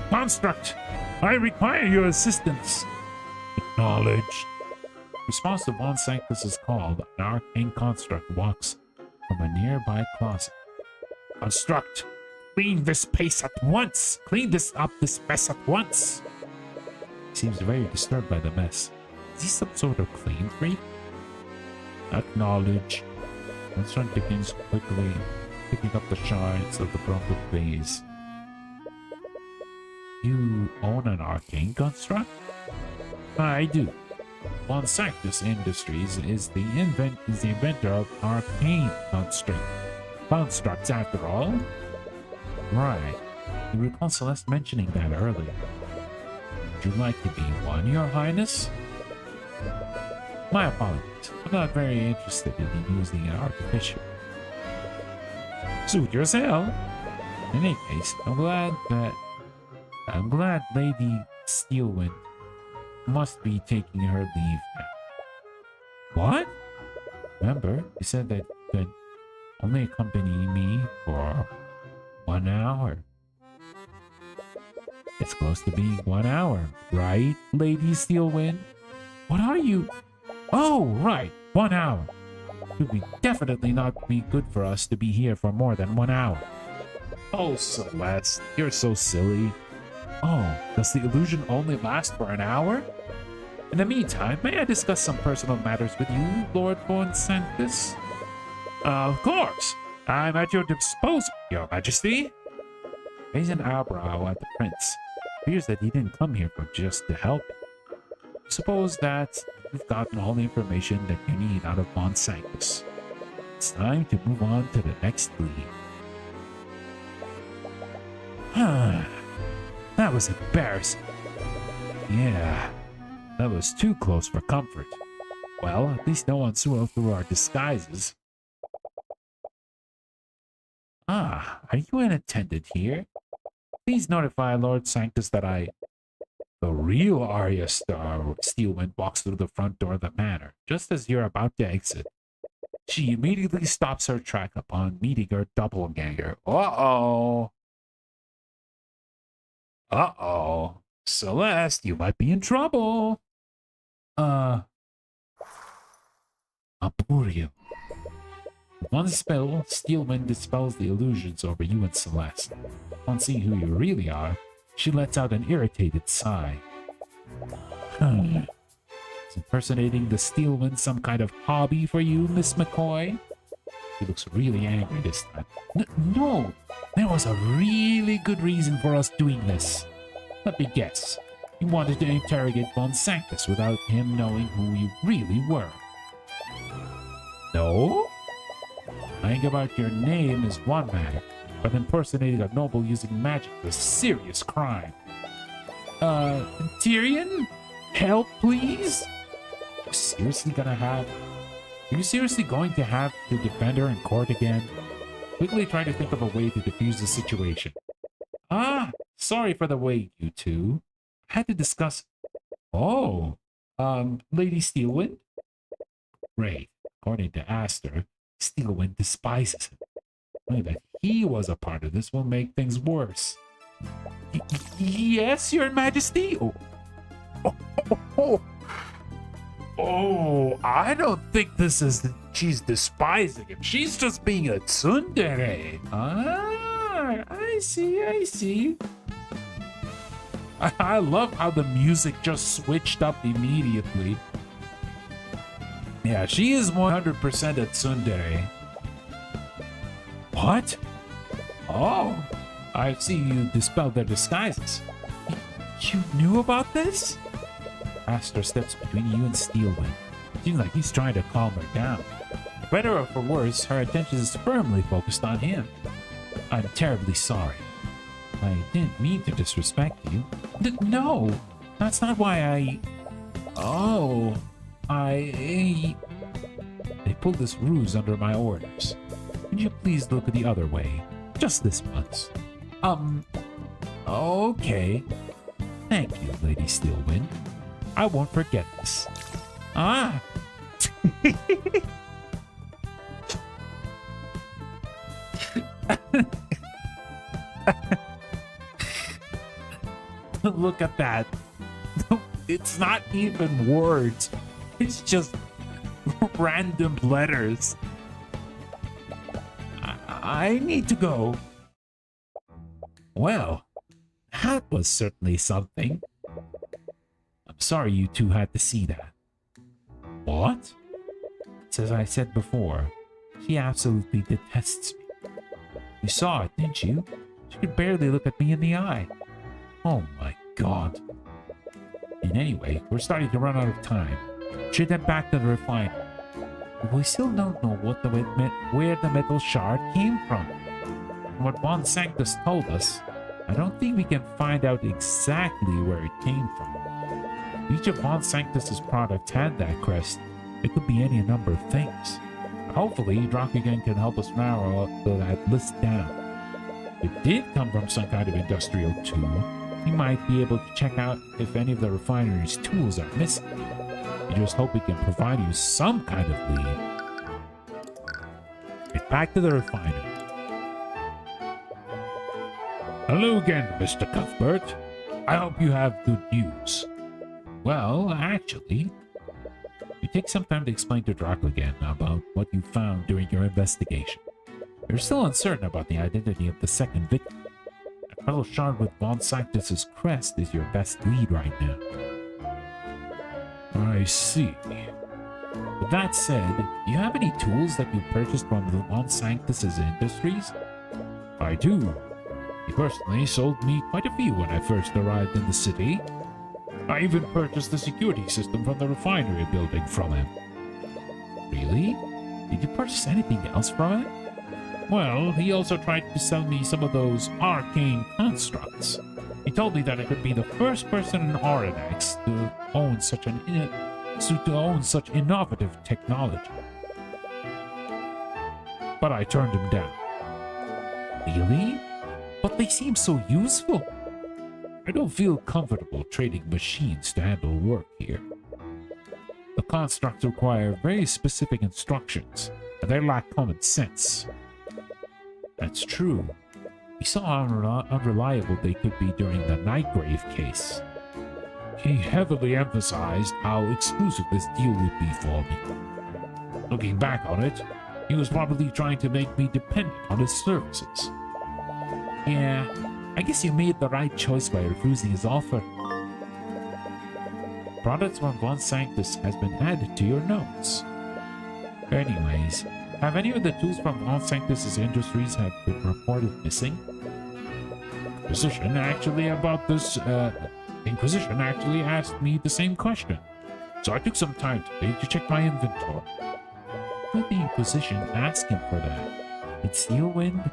Construct! I require your assistance! Acknowledged. Response to Von Sanctus's call, an arcane construct walks from a nearby closet. Construct! Clean this pace at once! Clean this mess at once! He seems very disturbed by the mess. Is he some sort of clean freak? Acknowledge. Construct begins quickly, picking up the shards of the broken vase. You own an arcane construct? I do. Von Sanctus Industries is the inventor of arcane constructs after all. Right. You recall Celeste mentioning that earlier. Would you like to be one, Your Highness? My apologies. I'm not very interested in using an artificial. Suit yourself. In any case, I'm glad Lady Steelwind must be taking her leave now. What? Remember, you said that you could only accompany me for 1 hour. It's close to being 1 hour, right, Lady Steelwind? What are you? Oh, right, 1 hour. It would definitely not be good for us to be here for more than 1 hour. Oh, Celeste, you're so silly. Oh, does the illusion only last for an hour? In the meantime, may I discuss some personal matters with you, Lord Von Sanctus? Of course. I'm at your disposal, Your Majesty. Raise an eyebrow at the prince. Appears that he didn't come here for just to help you. Suppose that you've gotten all the information that you need out of Von Sanctus. It's time to move on to the next lead. That was embarrassing. Yeah, that was too close for comfort. Well, at least no one saw through our disguises. Ah, are you an attendant here? Please notify Lord Sanctus that the real Arya Steelwind walks through the front door of the manor, just as you're about to exit. She immediately stops her track upon meeting her doppelganger. Uh-oh. Uh-oh. Celeste, you might be in trouble. Apurio. One spell, Steelwind dispels the illusions over you and Celeste. On seeing who you really are, she lets out an irritated sigh. Is impersonating the Steelwind some kind of hobby for you, Miss McCoy? She looks really angry this time. No, there was a really good reason for us doing this. Let me guess. You wanted to interrogate Von Sanctus without him knowing who you really were. No? Lying about your name is one matter, but impersonating a noble using magic is a serious crime. Tyrion? Help, please? Are you seriously going to have to defend her in court again? Quickly try to think of a way to defuse the situation. Ah, sorry for the wait, you two. I had to discuss... Oh, Lady Steelwind? Great. According to Aster, Steelwind despises him. Only that he was a part of this will make things worse. Yes, Your Majesty? Oh, I don't think this is... She's despising him. She's just being a tsundere. Ah, I see. I love how the music just switched up immediately. Yeah, she is 100% a tsundere. What? Oh, I see you dispelled their disguises. You knew about this? Aster steps between you and Steelwind. Seems like he's trying to calm her down. For better or for worse, her attention is firmly focused on him. I'm terribly sorry. I didn't mean to disrespect you. No, that's not why I... Oh, They pulled this ruse under my orders. Could you please look the other way? Just this once. Okay. Thank you, Lady Steelwind. I won't forget this. Ah! Look at that. It's not even words. It's just random letters. I need to go. Well, that was certainly something. I'm sorry you two had to see that. What? It's as I said before, she absolutely detests me. You saw it, didn't you? She could barely look at me in the eye. Oh my god. And anyway, we're starting to run out of time. Should head back to the refinery. We still don't know where the metal shard came from. From what Von Sanctus told us, I don't think we can find out exactly where it came from. Each of Von Sanctus's products had that crest. It could be any number of things. Hopefully, Drakugan can help us narrow that list down. If it did come from some kind of industrial tool, we might be able to check out if any of the refinery's tools are missing. We just hope we can provide you some kind of lead. Get back to the refinery. Hello again, Mr. Cuthbert. I hope you have good news. Well, actually, you take some time to explain to Drakugan about what you found during your investigation. You're still uncertain about the identity of the second victim. A metal shard with Von Sanctus's crest is your best lead right now. I see. With that said, do you have any tools that you purchased from the Von Sanctus's industries? I do. He personally sold me quite a few when I first arrived in the city. I even purchased the security system from the refinery building from him. Really? Did you purchase anything else from him? Well, he also tried to sell me some of those arcane constructs. He told me that I could be the first person in Arcane's to own such innovative technology. But I turned him down. Really? But they seem so useful. I don't feel comfortable trading machines to handle work here. The constructs require very specific instructions, and they lack common sense. That's true. We saw how unreliable they could be during the Nightgrave case. He heavily emphasized how exclusive this deal would be for me. Looking back on it, he was probably trying to make me dependent on his services. Yeah, I guess you made the right choice by refusing his offer. Products from Von Sanctus has been added to your notes. Anyways, have any of the tools from Von Sanctus's industries have been reported missing? Inquisition actually asked me the same question, so I took some time today to check my inventory. Why did the Inquisition ask him for that? Did Steelwind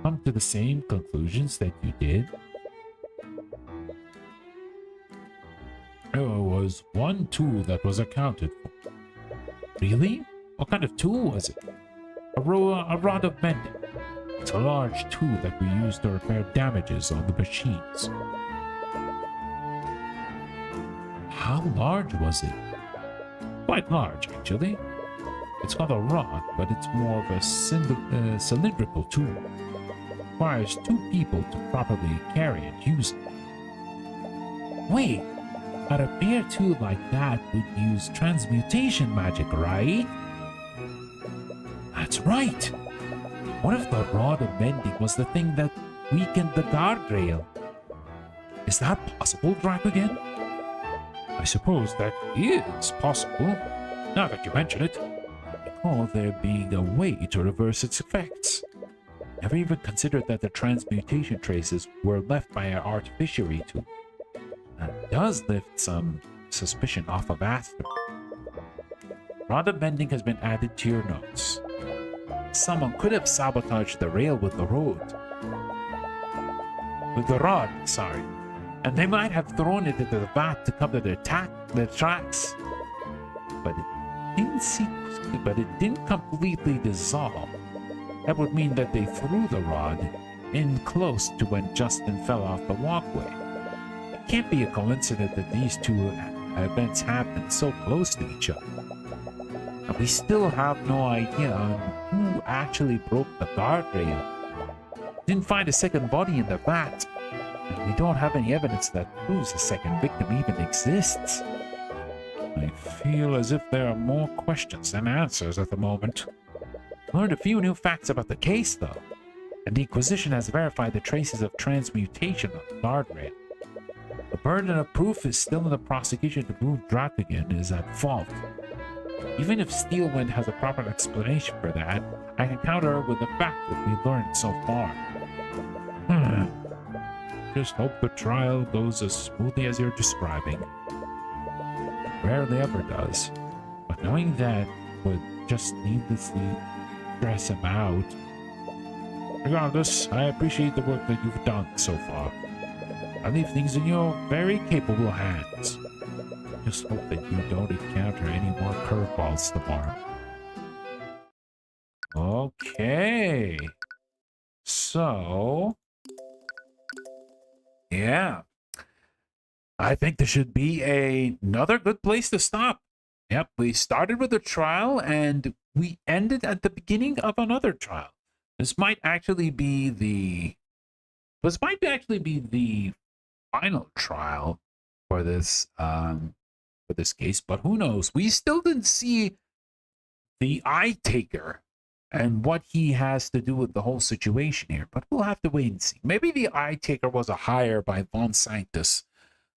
come to the same conclusions that you did? There was one tool that was accounted for. Really? What kind of tool was it? A rod of mending. It's a large tool that we use to repair damages on the machines. How large was it? Quite large, actually. It's called a rod, but it's more of a cylindrical tool. Requires 2 people to properly carry and use it. Wait, a repair tool like that would use transmutation magic, right? That's right! What if the rod of mending was the thing that weakened the guardrail? Is that possible, Dracogen? I suppose that is possible, now that you mention it. I recall there being a way to reverse its effects. Never even considered that the transmutation traces were left by our artificiary tool. That does lift some suspicion off of Aster. Rod of mending has been added to your notes. Someone could have sabotaged the rail with the rod, sorry. And they might have thrown it into the vat to cover their tracks. But it didn't completely dissolve. That would mean that they threw the rod in close to when Justin fell off the walkway. It can't be a coincidence that these two events happened so close to each other. And we still have no idea on who actually broke the guardrail. Didn't find a second body in the vat. And we don't have any evidence that proves a second victim even exists. I feel as if there are more questions than answers at the moment. Learned a few new facts about the case, though. And the Inquisition has verified the traces of transmutation on the guardrail. The burden of proof is still in the prosecution to prove Dracogen is at fault. Even if Steelwind has a proper explanation for that, I can counter with the fact that we've learned so far. Just hope the trial goes as smoothly as you're describing. Rarely ever does, but knowing that would just needlessly stress him out. Regardless, I appreciate the work that you've done so far. I leave things in your very capable hands. Just hope that you don't encounter any more curveballs tomorrow. Okay. So... yeah. I think this should be another good place to stop. Yep, we started with a trial and we ended at the beginning of another trial. This might actually be the final trial for this case, but who knows? We still didn't see the Eye Taker and what he has to do with the whole situation here, but we'll have to wait and see. Maybe the Eye Taker was a hire by Von Sanctus,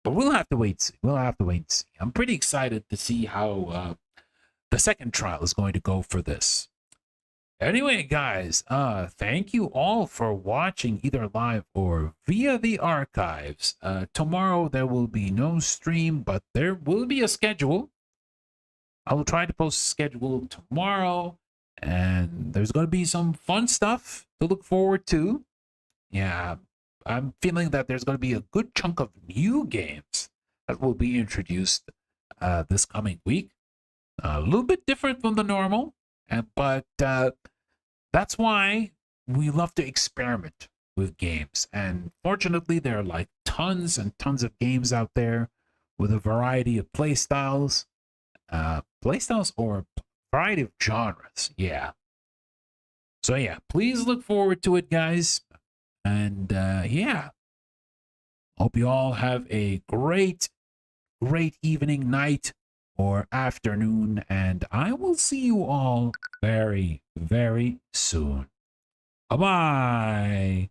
but we'll have to wait and see. We'll have to wait and see. I'm pretty excited to see how the second trial is going to go for this. Anyway, guys, thank you all for watching either live or via the archives. Tomorrow there will be no stream, but there will be a schedule. I will try to post a schedule tomorrow, and there's going to be some fun stuff to look forward to. Yeah, I'm feeling that there's going to be a good chunk of new games that will be introduced this coming week. A little bit different from the normal, but that's why we love to experiment with games. And fortunately, there are like tons and tons of games out there with a variety of playstyles, or variety of genres. Yeah. So yeah, please look forward to it, guys. And yeah, hope you all have a great evening, night, or afternoon. And I will see you all very, very soon. Bye-bye.